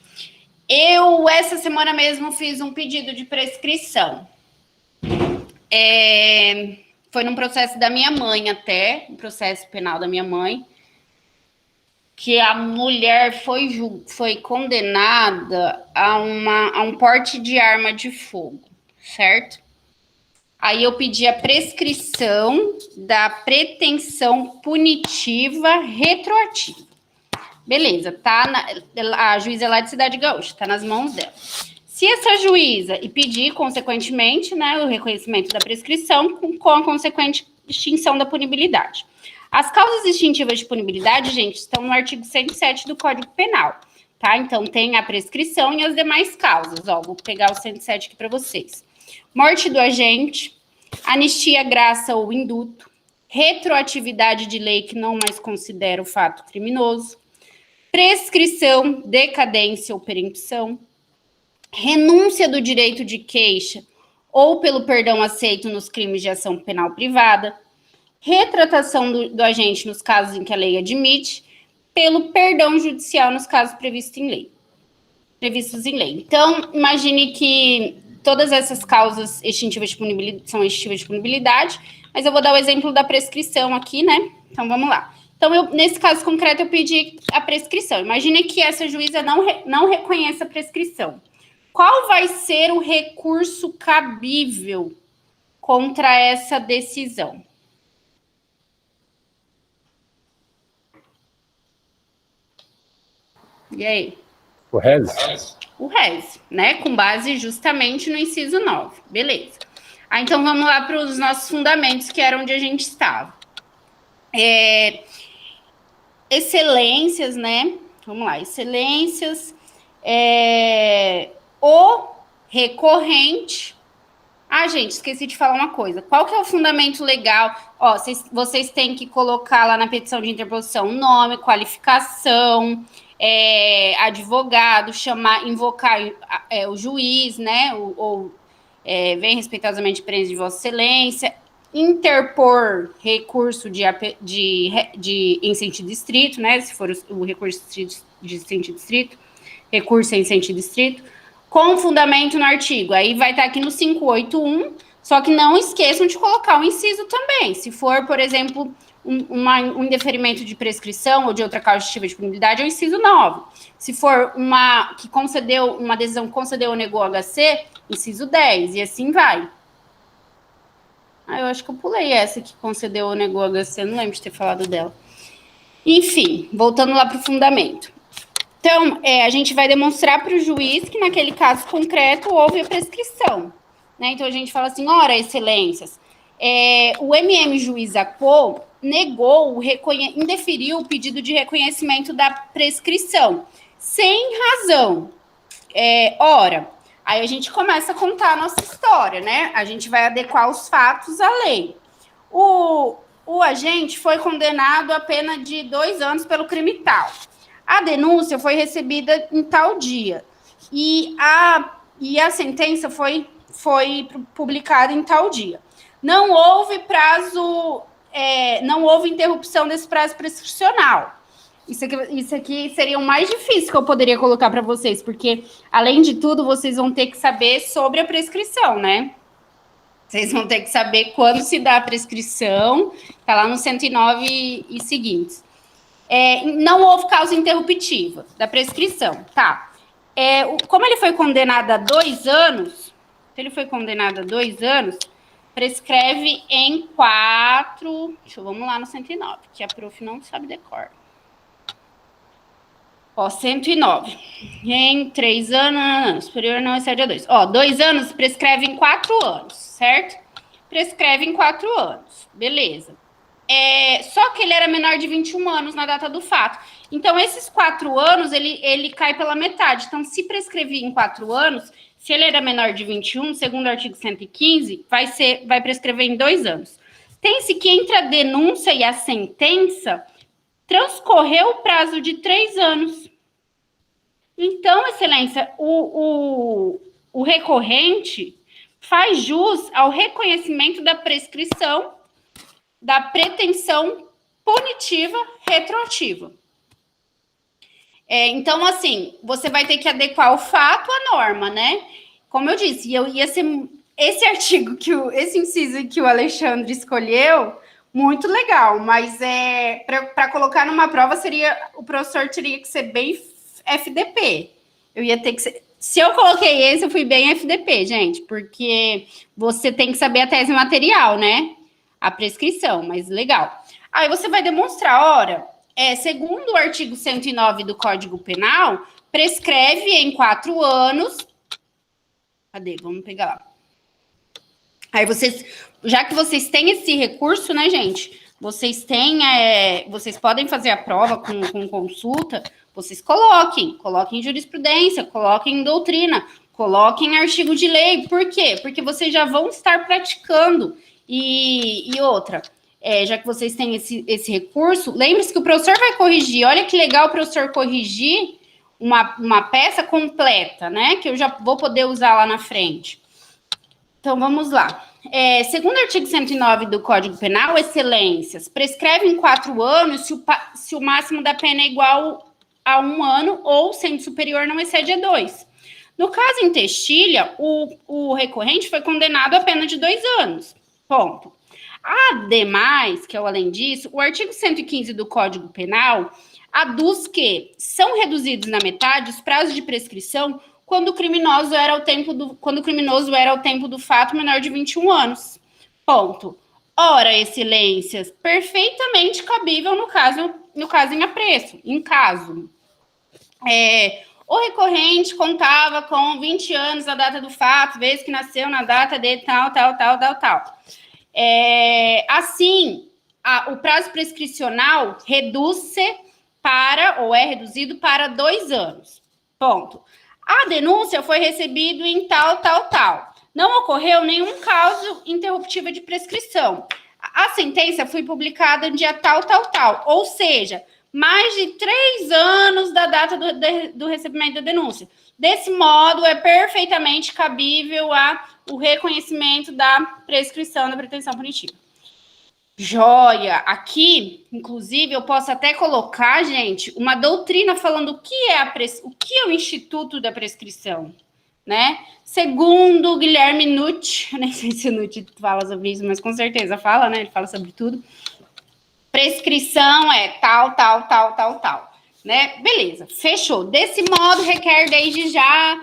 B: Eu, essa semana mesmo, fiz um pedido de prescrição. Foi num processo da minha mãe até, um processo penal da minha mãe, que a mulher foi condenada a um porte de arma de fogo, certo? Aí eu pedi a prescrição da pretensão punitiva retroativa. Beleza, tá a juíza é lá de Cidade Gaúcha, tá nas mãos dela. Se essa juíza e pedir, consequentemente, né, o reconhecimento da prescrição com a consequente extinção da punibilidade. As causas extintivas de punibilidade, gente, estão no artigo 107 do Código Penal, tá? Então, tem a prescrição e as demais causas. Ó, vou pegar o 107 aqui para vocês. Morte do agente, anistia, graça ou induto, retroatividade de lei que não mais considera o fato criminoso, prescrição, decadência ou perempção, renúncia do direito de queixa ou pelo perdão aceito nos crimes de ação penal privada, retratação do agente nos casos em que a lei admite, pelo perdão judicial nos casos previstos em lei. Então, imagine que todas essas causas extintivas de punibilidade são extintivas de punibilidade, mas eu vou dar o exemplo da prescrição aqui, né? Então, vamos lá. Então, nesse caso concreto, eu pedi a prescrição. Imagine que essa juíza não reconheça a prescrição. Qual vai ser o recurso cabível contra essa decisão? E aí?
A: O RES?
B: O RES, né? Com base justamente no inciso 9. Beleza. Então, vamos lá para os nossos fundamentos, que era onde a gente estava. Excelências, né? Vamos lá. Excelências. O recorrente. Ah, gente, esqueci de falar uma coisa. Qual que é o fundamento legal? Ó, vocês têm que colocar lá na petição de interposição nome, qualificação, advogado, invocar o juiz, né? Vem respeitosamente preso de Vossa Excelência, interpor recurso em sentido estrito, né? Se for o recurso de sentido estrito, recurso em sentido estrito, com fundamento no artigo. Aí vai estar aqui no 581, só que não esqueçam de colocar o inciso também. Se for, por exemplo, um indeferimento de prescrição ou de outra causa extintiva de punibilidade, é o inciso 9. Se for uma decisão que concedeu ou negou HC, inciso 10, e assim vai. Eu acho que eu pulei essa que concedeu ou negou HC, não lembro de ter falado dela. Enfim, voltando lá para o fundamento. Então, a gente vai demonstrar para o juiz que, naquele caso concreto, houve a prescrição. Né? Então, a gente fala assim, ora, excelências, o MM juiz Acô indeferiu o pedido de reconhecimento da prescrição, sem razão. Ora, aí a gente começa a contar a nossa história, né? A gente vai adequar os fatos à lei. O agente foi condenado a pena de 2 anos pelo crime tal. A denúncia foi recebida em tal dia. E a sentença foi publicada em tal dia. Não houve prazo, não houve interrupção desse prazo prescricional. Isso aqui seria o mais difícil que eu poderia colocar para vocês, porque, além de tudo, vocês vão ter que saber sobre a prescrição, né? Vocês vão ter que saber quando se dá a prescrição, tá lá no 109 e seguintes. Não houve causa interruptiva da prescrição, tá? Como ele foi condenado a 2 anos, prescreve em 4... Vamos lá no 109, que a prof não sabe decor. 109. Em 3 anos, superior não excede a 2. 2 anos prescreve em 4 anos, certo? Prescreve em 4 anos, beleza. Só que ele era menor de 21 anos na data do fato. Então, esses 4 anos, ele cai pela metade. Então, se prescrever em 4 anos, se ele era menor de 21, segundo o artigo 115, vai prescrever em 2 anos. Tem-se que entre a denúncia e a sentença, transcorreu o prazo de 3 anos. Então, excelência, o recorrente faz jus ao reconhecimento da prescrição da pretensão punitiva retroativa. Então, assim, você vai ter que adequar o fato à norma, né? Como eu disse, ia ser esse artigo, esse inciso que o Alexandre escolheu, muito legal, mas para colocar numa prova, o professor teria que ser bem FDP. Eu ia ter que ser... Se eu coloquei esse, eu fui bem FDP, gente, porque você tem que saber a tese material, né? A prescrição, mas legal. Aí você vai demonstrar, ora, segundo o artigo 109 do Código Penal, prescreve em 4 anos... Cadê? Vamos pegar lá. Aí vocês, já que vocês têm esse recurso, né, gente? Vocês podem fazer a prova com consulta, vocês coloquem jurisprudência, coloquem doutrina, coloquem artigo de lei. Por quê? Porque vocês já vão estar praticando. E outra, já que vocês têm esse recurso, lembre-se que o professor vai corrigir. Olha que legal o professor corrigir uma peça completa, né? Que eu já vou poder usar lá na frente. Então, vamos lá. Segundo o artigo 109 do Código Penal, excelências, prescreve em 4 anos se o máximo da pena é igual a 1 ano ou, sendo superior, não excede a 2. No caso em Textilha, o recorrente foi condenado a pena de 2 anos. Ponto. Ademais, que é o além disso, o artigo 115 do Código Penal aduz que são reduzidos na metade os prazos de prescrição quando o criminoso era ao tempo do fato menor de 21 anos. Ponto. Ora, excelências, perfeitamente cabível no caso em apreço. Em caso, o recorrente contava com 20 anos a data do fato, vez que nasceu na data de tal. Assim, o prazo prescricional reduz-se é reduzido para 2 anos. Ponto. A denúncia foi recebida em tal. Não ocorreu nenhum caso interruptivo de prescrição. A sentença foi publicada no dia tal. Ou seja, mais de 3 anos da data do recebimento da denúncia. Desse modo, é perfeitamente cabível o reconhecimento da prescrição da pretensão punitiva. Joia! Aqui, inclusive, eu posso até colocar, gente, uma doutrina falando o que é o Instituto da Prescrição, né? Segundo Guilherme Nutt, nem sei se o Nutt fala sobre isso, mas com certeza fala, né? Ele fala sobre tudo. Prescrição é tal, né? Beleza, fechou. Desse modo, requer desde já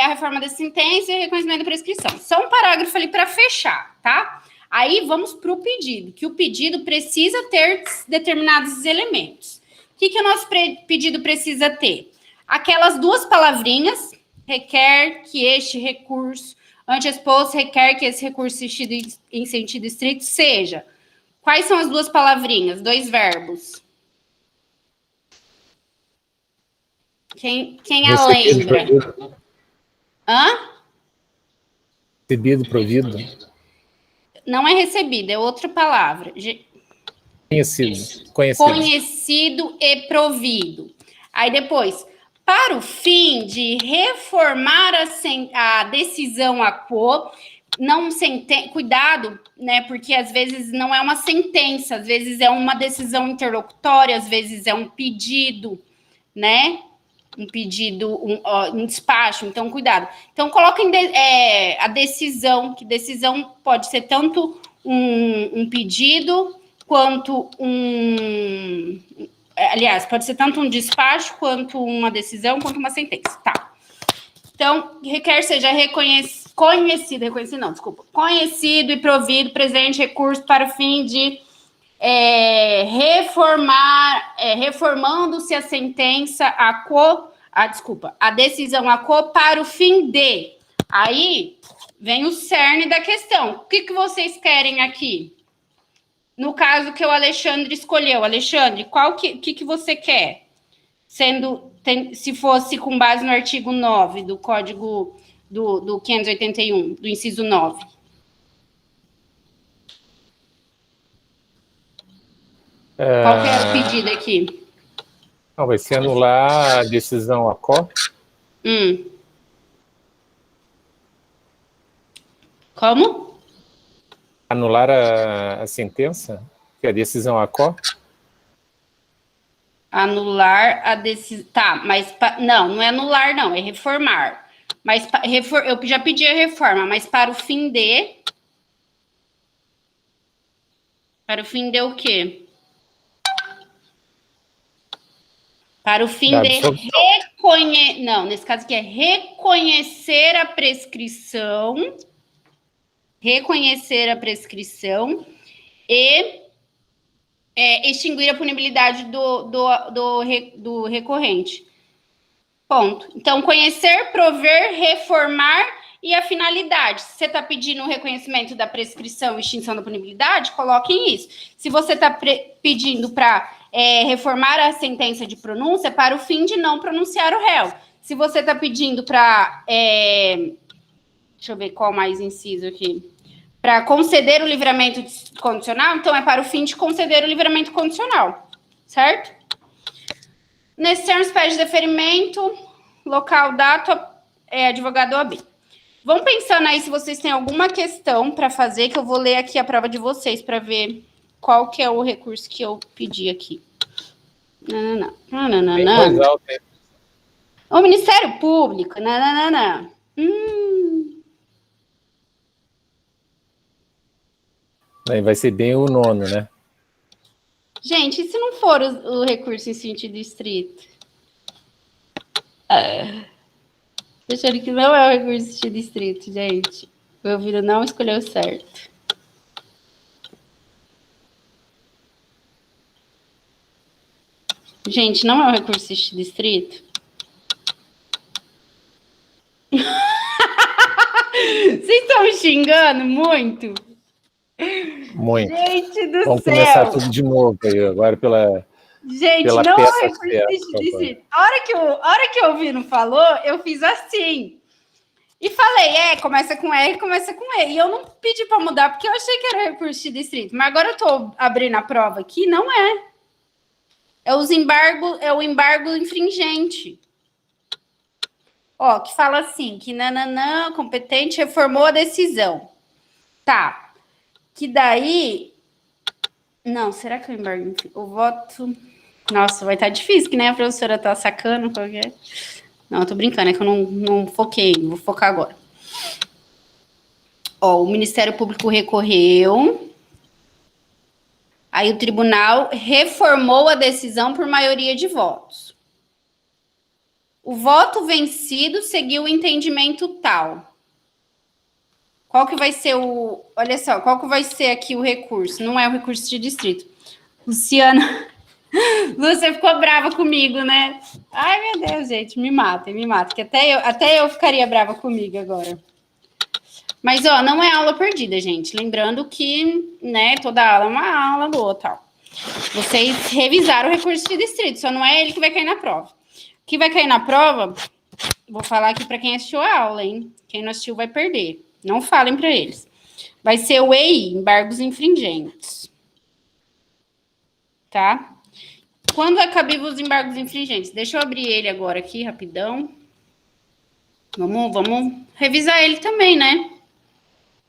B: a reforma da sentença e o reconhecimento da prescrição. Só um parágrafo ali para fechar, tá? Aí vamos para o pedido, que o pedido precisa ter determinados elementos. O que o nosso pedido precisa ter? Aquelas 2 palavrinhas, requer que este recurso, anteexposto, requer que esse recurso em sentido estrito seja. Quais são as 2 palavrinhas, 2 verbos? Quem lembra?
A: Recebido, provido.
B: Não é recebido, é outra palavra. Conhecido e provido. Aí depois, para o fim de reformar a decisão ACO, cuidado, né? Porque às vezes não é uma sentença, às vezes é uma decisão interlocutória, às vezes é um pedido, né? Um pedido, um despacho, então cuidado. Então, coloquem a decisão, que decisão pode ser tanto um pedido, quanto aliás, pode ser tanto um despacho, quanto uma decisão, quanto uma sentença, tá? Então, requer seja conhecido e provido presente recurso para o fim de reformando-se a sentença a decisão ACO para o fim de. Aí vem o cerne da questão. O que vocês querem aqui? No caso que o Alexandre escolheu. Alexandre, o que você quer? Se fosse com base no artigo 9 do Código do 581, do inciso 9. Qual que era o pedido aqui?
A: Não, vai ser anular a decisão ACO.
B: Como?
A: Anular a sentença, que é a decisão ACO.
B: Anular a decisão. Tá, mas. Não é anular, não, é reformar. Mas eu já pedi a reforma, mas para o fim de. Para o fim de o quê? Para o fim de reconhecer. Não, nesse caso aqui é reconhecer a prescrição. Reconhecer a prescrição e extinguir a punibilidade do recorrente. Ponto. Então, conhecer, prover, reformar e a finalidade. Se você está pedindo o reconhecimento da prescrição e extinção da punibilidade, coloquem isso. Se você está pedindo para reformar a sentença de pronúncia, para o fim de não pronunciar o réu. Se você está pedindo para... deixa eu ver qual mais inciso aqui. Para conceder o livramento condicional, então é para o fim de conceder o livramento condicional, certo? Nesse termos, pede deferimento, local, data, advogado OAB. Vão pensando aí se vocês têm alguma questão para fazer, que eu vou ler aqui a prova de vocês para ver qual que é o recurso que eu pedi aqui. Não.
A: Mais alto, hein?
B: O Ministério Público,
A: Aí vai ser bem o 9º, né?
B: Gente, e se não for o recurso em sentido estrito? Tô achando que não é o recurso em sentido estrito, gente. O ouvido não escolheu certo. Gente, não é o recurso em sentido estrito? Vocês estão me xingando muito?
A: Muito.
B: Gente do
A: Vamos
B: céu!
A: começar tudo de novo aí, agora pela
B: Gente, não é o recurso em sentido estrito. A hora que o ouvido falou, eu fiz assim. E falei, começa com R, começa com E. E eu não pedi para mudar, porque eu achei que era recurso de distrito. Mas agora eu estou abrindo a prova aqui, não é. É o embargo infringente. Ó, que fala assim, que nananã, competente, reformou a decisão. Tá. Que daí... Não, será que é o embargo... O voto... Nossa, vai estar difícil, que nem a professora tá sacando qualquer... Não, eu tô brincando, é que eu não foquei, vou focar agora. Ó, o Ministério Público recorreu, aí o tribunal reformou a decisão por maioria de votos. O voto vencido seguiu o entendimento tal. Qual que vai ser o... Olha só, qual que vai ser aqui o recurso? Não é o recurso de distrito. Luciana... Lúcia ficou brava comigo, né? Ai, meu Deus, gente, me matem, que até eu ficaria brava comigo agora. Mas, ó, não é aula perdida, gente. Lembrando que, né, toda aula é uma aula boa, tal. Vocês revisaram o recurso de distrito, só não é ele que vai cair na prova. O que vai cair na prova, vou falar aqui para quem assistiu a aula, hein? Quem não assistiu vai perder. Não falem para eles. Vai ser o EI, embargos infringentes. Tá? Quando é cabível os embargos infringentes? Deixa eu abrir ele agora aqui, rapidão. Vamos revisar ele também, né?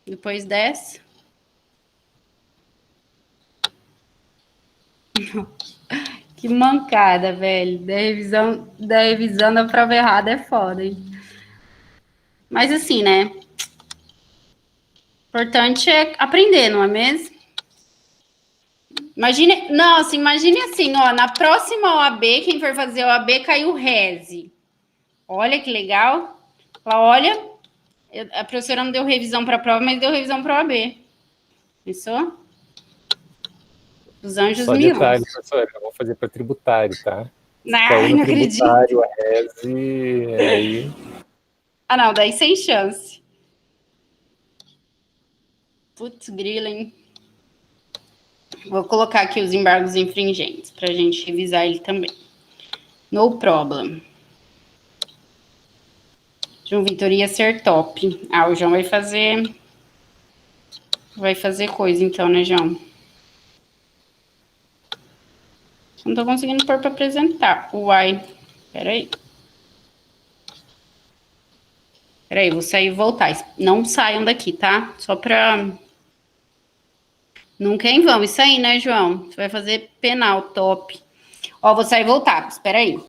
B: Depois dessa. Que mancada, velho. Da revisão da prova errada é foda, hein? Mas assim, né? O importante é aprender, não é mesmo? Imagine assim, ó, na próxima OAB, quem for fazer a OAB, caiu o RESE. Olha que legal. Olha, a professora não deu revisão para a prova, mas deu revisão para a OAB. Pensou? Os anjos
A: só
B: miúdos.
A: detalhe, professora, eu vou fazer para tributário, tá?
B: Ai, não acredito.
A: Tributário, a RESE, aí...
B: Ah, não, daí sem chance. Putz, grila, hein? Vou colocar aqui os embargos infringentes para a gente revisar ele também. No problem. João Vitor ia ser top. Ah, o João vai fazer... Vai fazer coisa então, né, João? Não tô conseguindo pôr para apresentar. Uai, peraí. Peraí, vou sair e voltar. Não saiam daqui, tá? Só para... Nunca em vão. Isso aí, né, João? Você vai fazer penal, top. Ó, vou sair e voltar. Espera aí.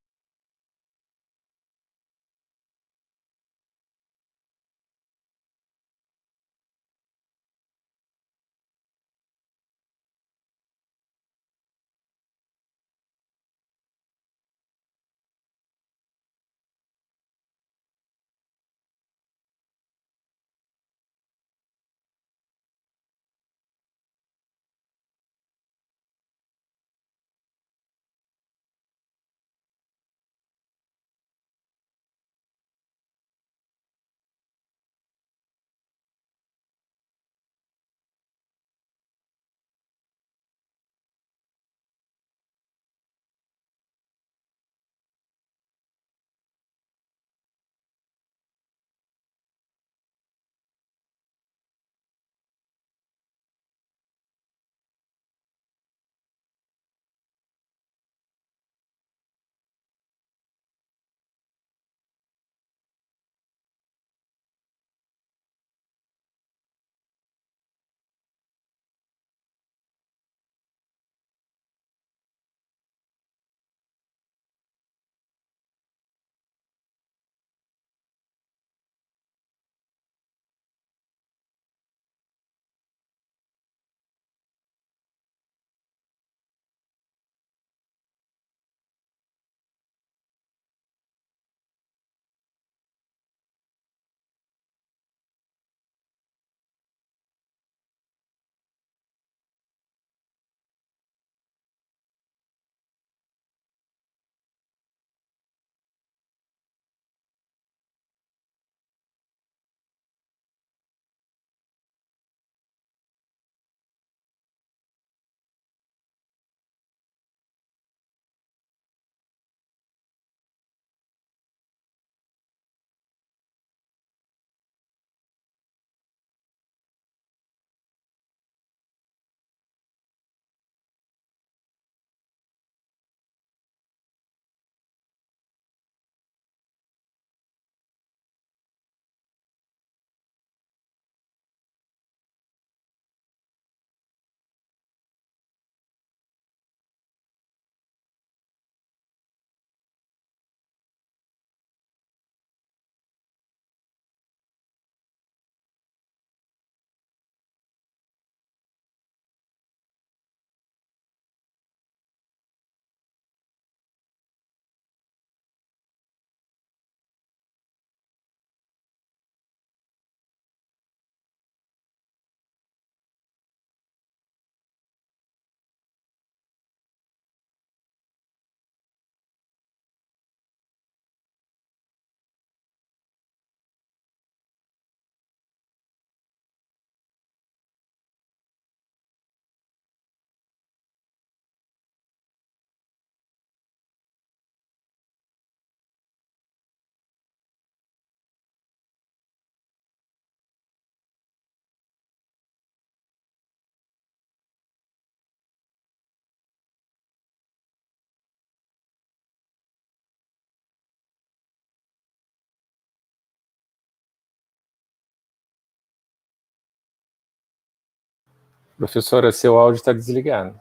A: Professora, seu áudio está desligado.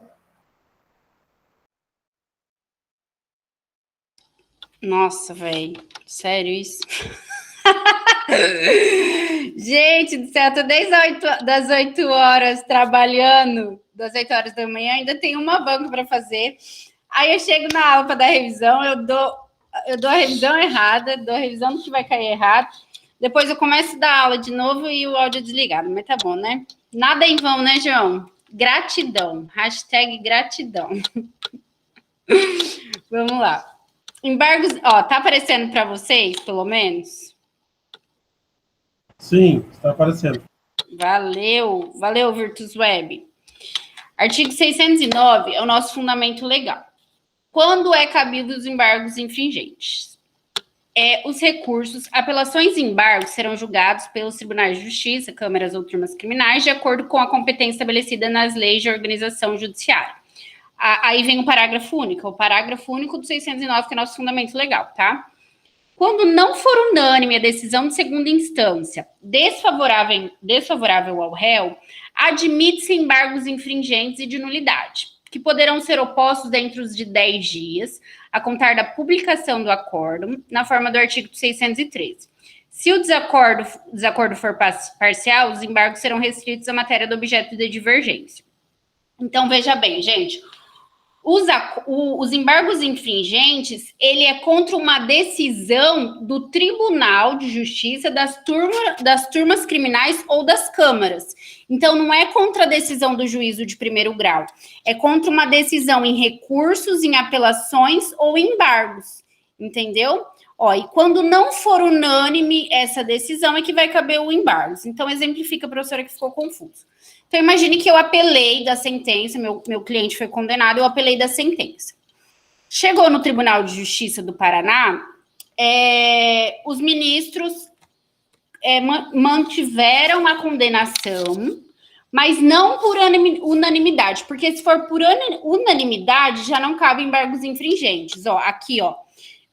B: Nossa, velho. Sério isso? Gente do céu, tô desde das 8 horas trabalhando, das 8 horas da manhã, ainda tem uma banca para fazer. Aí eu chego na aula para dar revisão, eu dou a revisão errada, dou a revisão do que vai cair errado. Depois eu começo a dar aula de novo e o áudio é desligado, mas tá bom, né? Nada em vão, né, João? Gratidão. Hashtag gratidão. Vamos lá. Embargos, ó, tá aparecendo para vocês, pelo menos?
G: Sim, está aparecendo.
B: Valeu, valeu, Virtus Web. Artigo 609 é o nosso fundamento legal. Quando é cabível os embargos infringentes? Os recursos, apelações e embargos serão julgados pelos tribunais de justiça, câmaras ou turmas criminais, de acordo com a competência estabelecida nas leis de organização judiciária. Aí vem o parágrafo único do 609, que é nosso fundamento legal, tá? Quando não for unânime a decisão de segunda instância desfavorável ao réu, admite-se embargos infringentes e de nulidade, que poderão ser opostos dentro de 10 dias, a contar da publicação do acórdão, na forma do artigo 613. Se o desacordo for parcial, os embargos serão restritos à matéria do objeto de divergência. Então, veja bem, gente, os embargos infringentes, ele é contra uma decisão do Tribunal de Justiça das turmas criminais ou das câmaras. Então, não é contra a decisão do juízo de primeiro grau, é contra uma decisão em recursos, em apelações ou embargos, entendeu? Ó, e quando não for unânime essa decisão é que vai caber o embargo. Então, exemplifica, professora, que ficou confuso. Então, imagine que eu apelei da sentença, meu cliente foi condenado, eu apelei da sentença. Chegou no Tribunal de Justiça do Paraná, os ministros mantiveram a condenação, mas não por unanimidade, porque se for por unanimidade, já não cabe embargos infringentes. Ó, aqui, ó,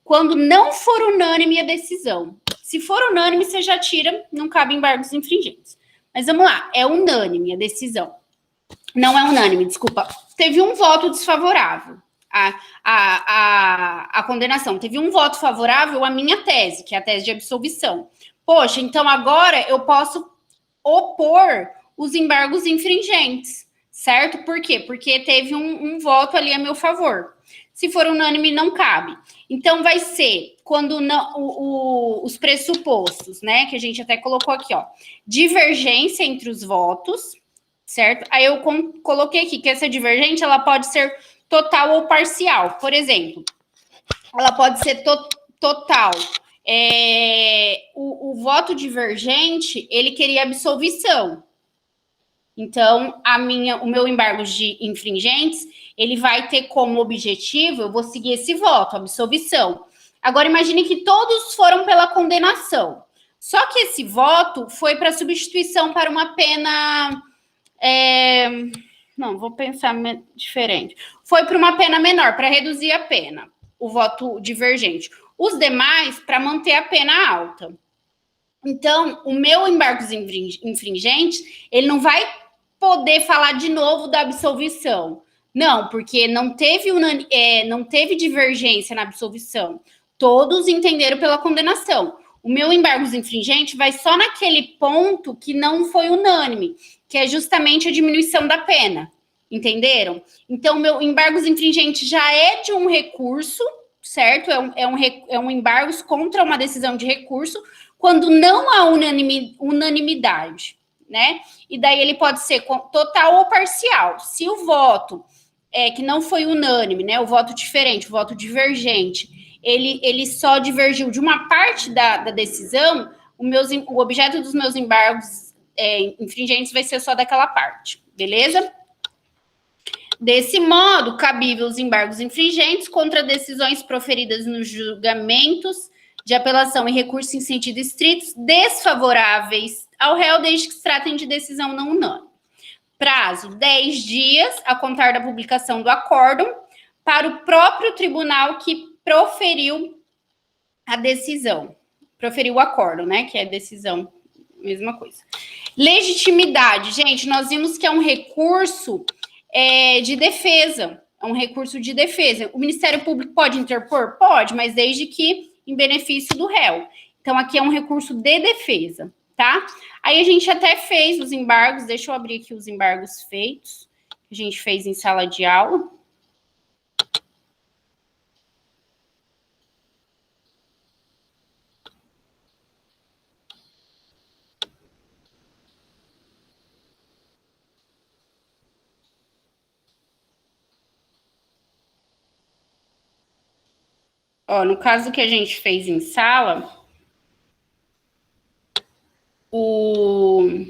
B: quando não for unânime a decisão. Se for unânime, você já tira, não cabe embargos infringentes. Mas vamos lá, é unânime a decisão. Não é unânime, desculpa. Teve um voto desfavorável à condenação. Teve um voto favorável à minha tese, que é a tese de absolvição. Poxa, então agora eu posso opor os embargos infringentes, certo? Por quê? Porque teve um voto ali a meu favor. Se for unânime, não cabe. Então, vai ser quando não, os pressupostos, né? Que a gente até colocou aqui, ó. Divergência entre os votos, certo? Aí eu coloquei aqui que essa divergência, ela pode ser total ou parcial. Por exemplo, ela pode ser total. O voto divergente, ele queria absolvição. Então, o meu embargo de infringentes, ele vai ter como objetivo, eu vou seguir esse voto, absolvição. Agora, imagine que todos foram pela condenação. Só que esse voto foi para substituição para uma pena... Não, vou pensar diferente. Foi para uma pena menor, para reduzir a pena, o voto divergente. Os demais, para manter a pena alta. Então, o meu embargo infringente, ele não vai poder falar de novo da absolvição. Não, porque não teve divergência na absolvição. Todos entenderam pela condenação. O meu embargo infringente vai só naquele ponto que não foi unânime, que é justamente a diminuição da pena. Entenderam? Então, o meu embargo infringente já é de um recurso, certo? É um embargo contra uma decisão de recurso, quando não há unanimidade, né? E daí ele pode ser total ou parcial. Se o voto que não foi unânime, né? O voto diferente, o voto divergente, ele só divergiu de uma parte da decisão, o objeto dos meus embargos infringentes vai ser só daquela parte, beleza? Desse modo, cabível os embargos infringentes contra decisões proferidas nos julgamentos de apelação e recurso em sentido estrito desfavoráveis ao réu, desde que se tratem de decisão não unânime. Prazo, 10 dias, a contar da publicação do acórdão, para o próprio tribunal que proferiu a decisão. Proferiu o acórdão, né? Que é decisão, mesma coisa. Legitimidade, gente, nós vimos que é um recurso de defesa. É um recurso de defesa. O Ministério Público pode interpor? Pode, mas desde que em benefício do réu. Então, aqui é um recurso de defesa, tá? Aí a gente até fez os embargos, deixa eu abrir aqui os embargos feitos, que a gente fez em sala de aula. Ó, no caso que a gente fez em sala, o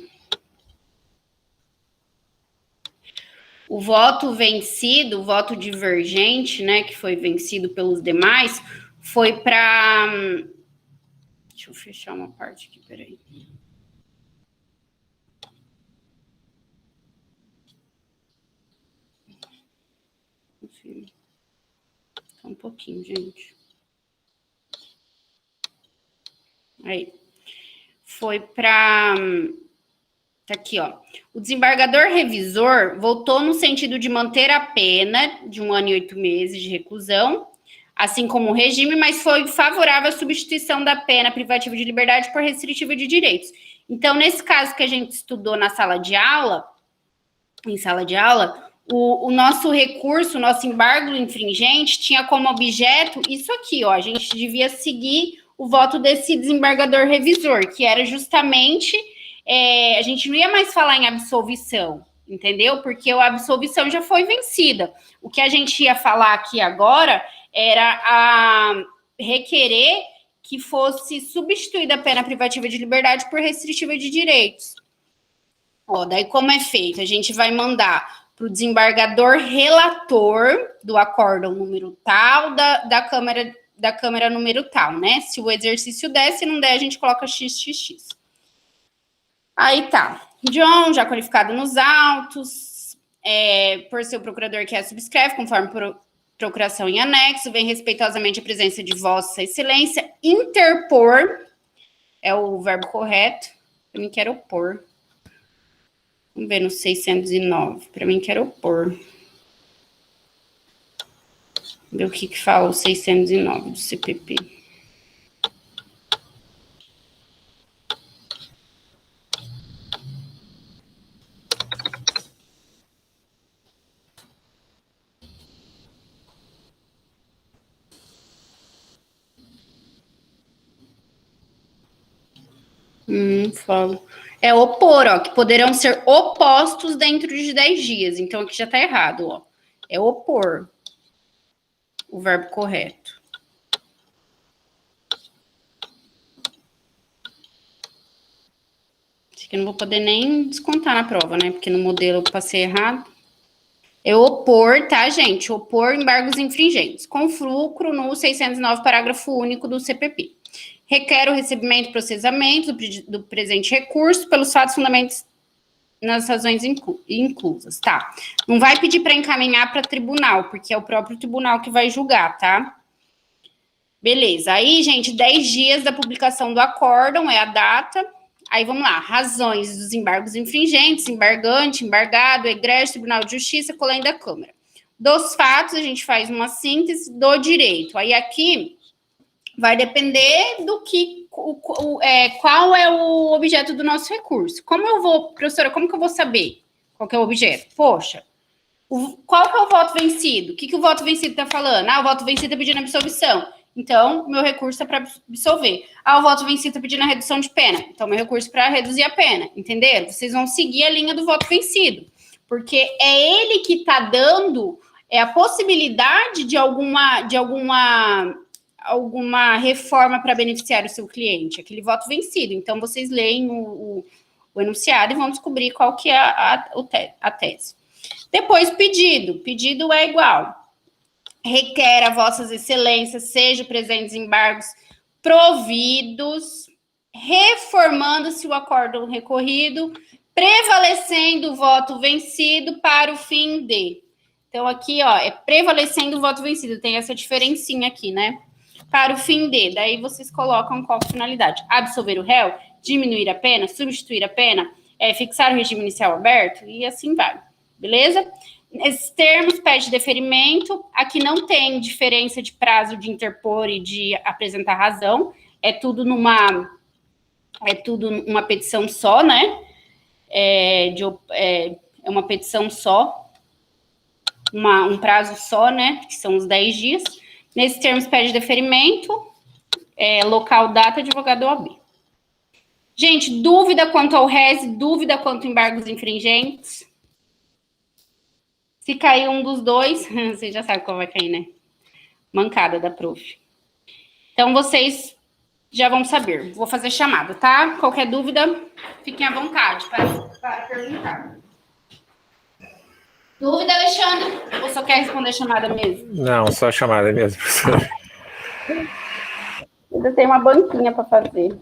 B: voto vencido, o voto divergente, né, que foi vencido pelos demais, foi para... Deixa eu fechar uma parte aqui, peraí. Confirma. Só um pouquinho, gente. Aí. Foi para... Tá aqui, ó. O desembargador revisor votou no sentido de manter a pena de 1 ano e 8 meses de reclusão, assim como o regime, mas foi favorável à substituição da pena privativa de liberdade por restritiva de direitos. Então, nesse caso que a gente estudou na sala de aula, o nosso recurso, o nosso embargo emringente tinha como objeto isso aqui, ó. A gente devia seguir o voto desse desembargador revisor, que era justamente... a gente não ia mais falar em absolvição, entendeu? Porque a absolvição já foi vencida. O que a gente ia falar aqui agora era a requerer que fosse substituída a pena privativa de liberdade por restritiva de direitos. Ó, daí como é feito? A gente vai mandar para o desembargador relator do acórdão número tal da Câmara número tal, né? Se o exercício der, se não der, a gente coloca XXX. Aí tá, John, já qualificado nos autos, por ser o procurador que subscreve, conforme procuração em anexo, vem respeitosamente a presença de Vossa Excelência, interpor, é o verbo correto, para mim quero opor. Vamos ver no 609, para mim quero opor. Ver o que fala o 609 do CPP. Falo. É opor, ó, que poderão ser opostos dentro de 10 dias. Então, aqui já tá errado, ó. É opor. O verbo correto. Acho que eu não vou poder nem descontar na prova, né? Porque no modelo eu passei errado. É opor, tá, gente? Opor embargos infringentes. Com fulcro no 609, parágrafo único do CPP. Requer o recebimento e processamento do presente recurso pelos fatos fundamentais nas razões inclusas, tá? Não vai pedir para encaminhar para tribunal, porque é o próprio tribunal que vai julgar, tá? Beleza. Aí, gente, 10 dias da publicação do acórdão é a data. Aí, vamos lá. Razões dos embargos infringentes, embargante, embargado, egrégio, Tribunal de Justiça, colém da Câmara. Dos fatos, a gente faz uma síntese do direito. Aí, aqui... vai depender do que, qual é o objeto do nosso recurso. Professora, como que eu vou saber qual que é o objeto? Poxa, qual que é o voto vencido? O que o voto vencido está falando? O voto vencido está pedindo absolvição. Então, meu recurso é para absolver. O voto vencido está pedindo a redução de pena. Então, meu recurso é para reduzir a pena. Entenderam? Vocês vão seguir a linha do voto vencido. Porque é ele que está dando a possibilidade de alguma reforma para beneficiar o seu cliente, aquele voto vencido. Então, vocês leem o enunciado e vão descobrir qual que é a tese. Depois, pedido. Pedido é igual. Requer a vossas excelências, sejam presentes embargos providos, reformando-se o acórdão recorrido, prevalecendo o voto vencido para o fim de... Então, aqui, ó, é prevalecendo o voto vencido. Tem essa diferencinha aqui, né? Para o fim de, daí vocês colocam qual finalidade. Absolver o réu, diminuir a pena, substituir a pena, fixar o regime inicial aberto, e assim vai, beleza? Nesses termos, pede deferimento, aqui não tem diferença de prazo de interpor e de apresentar razão, é tudo uma petição só, né? É uma petição só, um prazo só, né? Que são os 10 dias. Nesses termos, pede deferimento, local, data, advogado OAB. Gente, dúvida quanto ao RES, dúvida quanto a embargos infringentes? Se cair um dos dois, vocês já sabem qual vai cair, né? Mancada da prof. Então, vocês já vão saber. Vou fazer chamada, tá? Qualquer dúvida, fiquem à vontade para perguntar. Dúvida, Alexandre? Ou só quer responder a chamada mesmo?
A: Não, só a chamada mesmo, professor.
B: Ainda tem uma banquinha para fazer.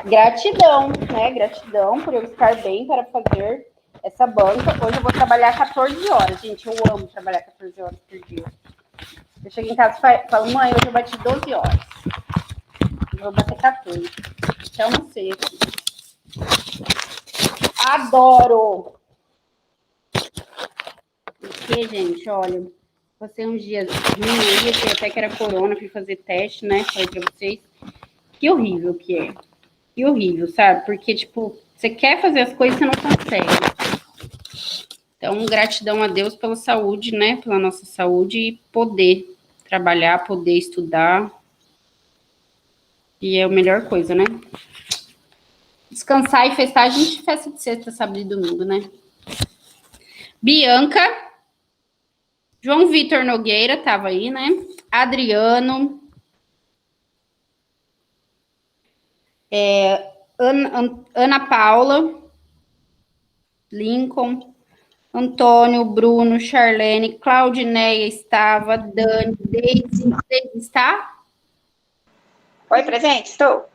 B: Gratidão, né? Gratidão por eu estar bem para fazer essa banca. Hoje eu vou trabalhar 14 horas. Gente, eu amo trabalhar 14 horas por dia. Eu chego em casa e falo, mãe, hoje eu bati 12 horas. Eu vou bater 14. Então, não sei aqui. Adoro! Porque, gente, olha, passei uns dias ruins aí, achei até que era corona, fui fazer teste, né? Falei pra vocês. Que horrível que é. Que horrível, sabe? Porque, tipo, você quer fazer as coisas e você não consegue. Então, gratidão a Deus pela saúde, né? Pela nossa saúde e poder trabalhar, poder estudar. E é a melhor coisa, né? Descansar e festar, a gente festa de sexta, sábado e domingo, né? Bianca. João Vitor Nogueira tava aí, né? Adriano. Ana Paula. Lincoln. Antônio, Bruno, Charlene, Claudineia estava, Dani, Deise está?
E: Oi, presente, estou.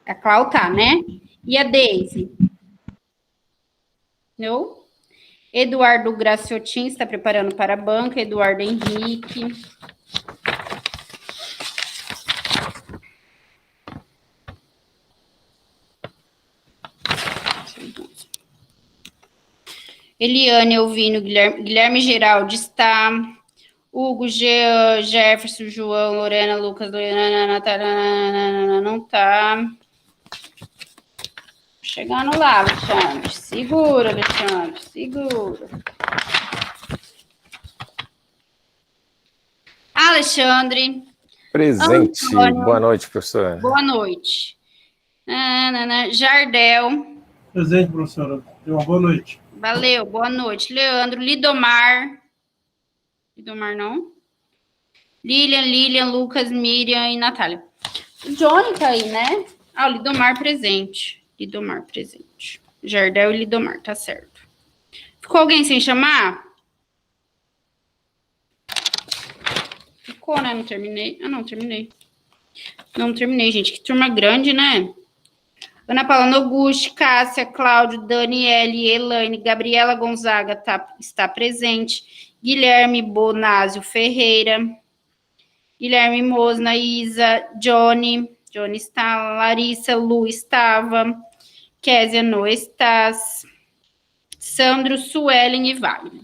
B: A Clau tá, né? E a Deise? Não? Eduardo Graciotin está preparando para a banca. Eduardo Henrique. Eliane Elvino, Guilherme Geraldi está. Hugo, Jean, Jefferson, João, Lorena, Lucas, Lorena, Natália, não tá. Chegando lá, Alexandre. Segura, Alexandre, segura. Alexandre.
A: Presente.
B: Antônio.
A: Boa noite, professora.
B: Boa noite. Jardel.
G: Presente, professora. Uma boa noite.
B: Valeu, boa noite. Leandro, Lidomar. Lidomar não? Lilian, Lucas, Miriam e Natália. O Johnny tá aí, né? Ah, o Lidomar presente. Lidomar presente. Jardel e Lidomar, tá certo. Ficou alguém sem chamar? Ficou, né? Não terminei. Ah, não, terminei. Não terminei, gente. Que turma grande, né? Ana Paula Noguchi, Cássia, Cláudio, Daniele, Elaine, Gabriela Gonzaga está presente. Guilherme Bonásio Ferreira. Guilherme Mosna, Isa, Johnny está, Larissa, Lu estava, Késia não estás, Sandro, Suelen e Wagner.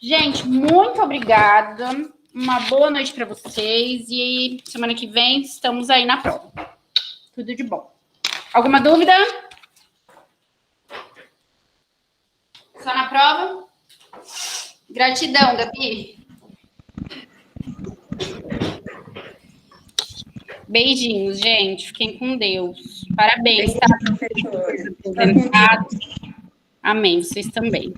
B: Gente, muito obrigada, uma boa noite para vocês e semana que vem estamos aí na prova. Tudo de bom. Alguma dúvida? Só na prova? Gratidão, Gabi. Beijinhos, gente. Fiquem com Deus. Parabéns, tá?
E: Professor.
B: Amém. Vocês também.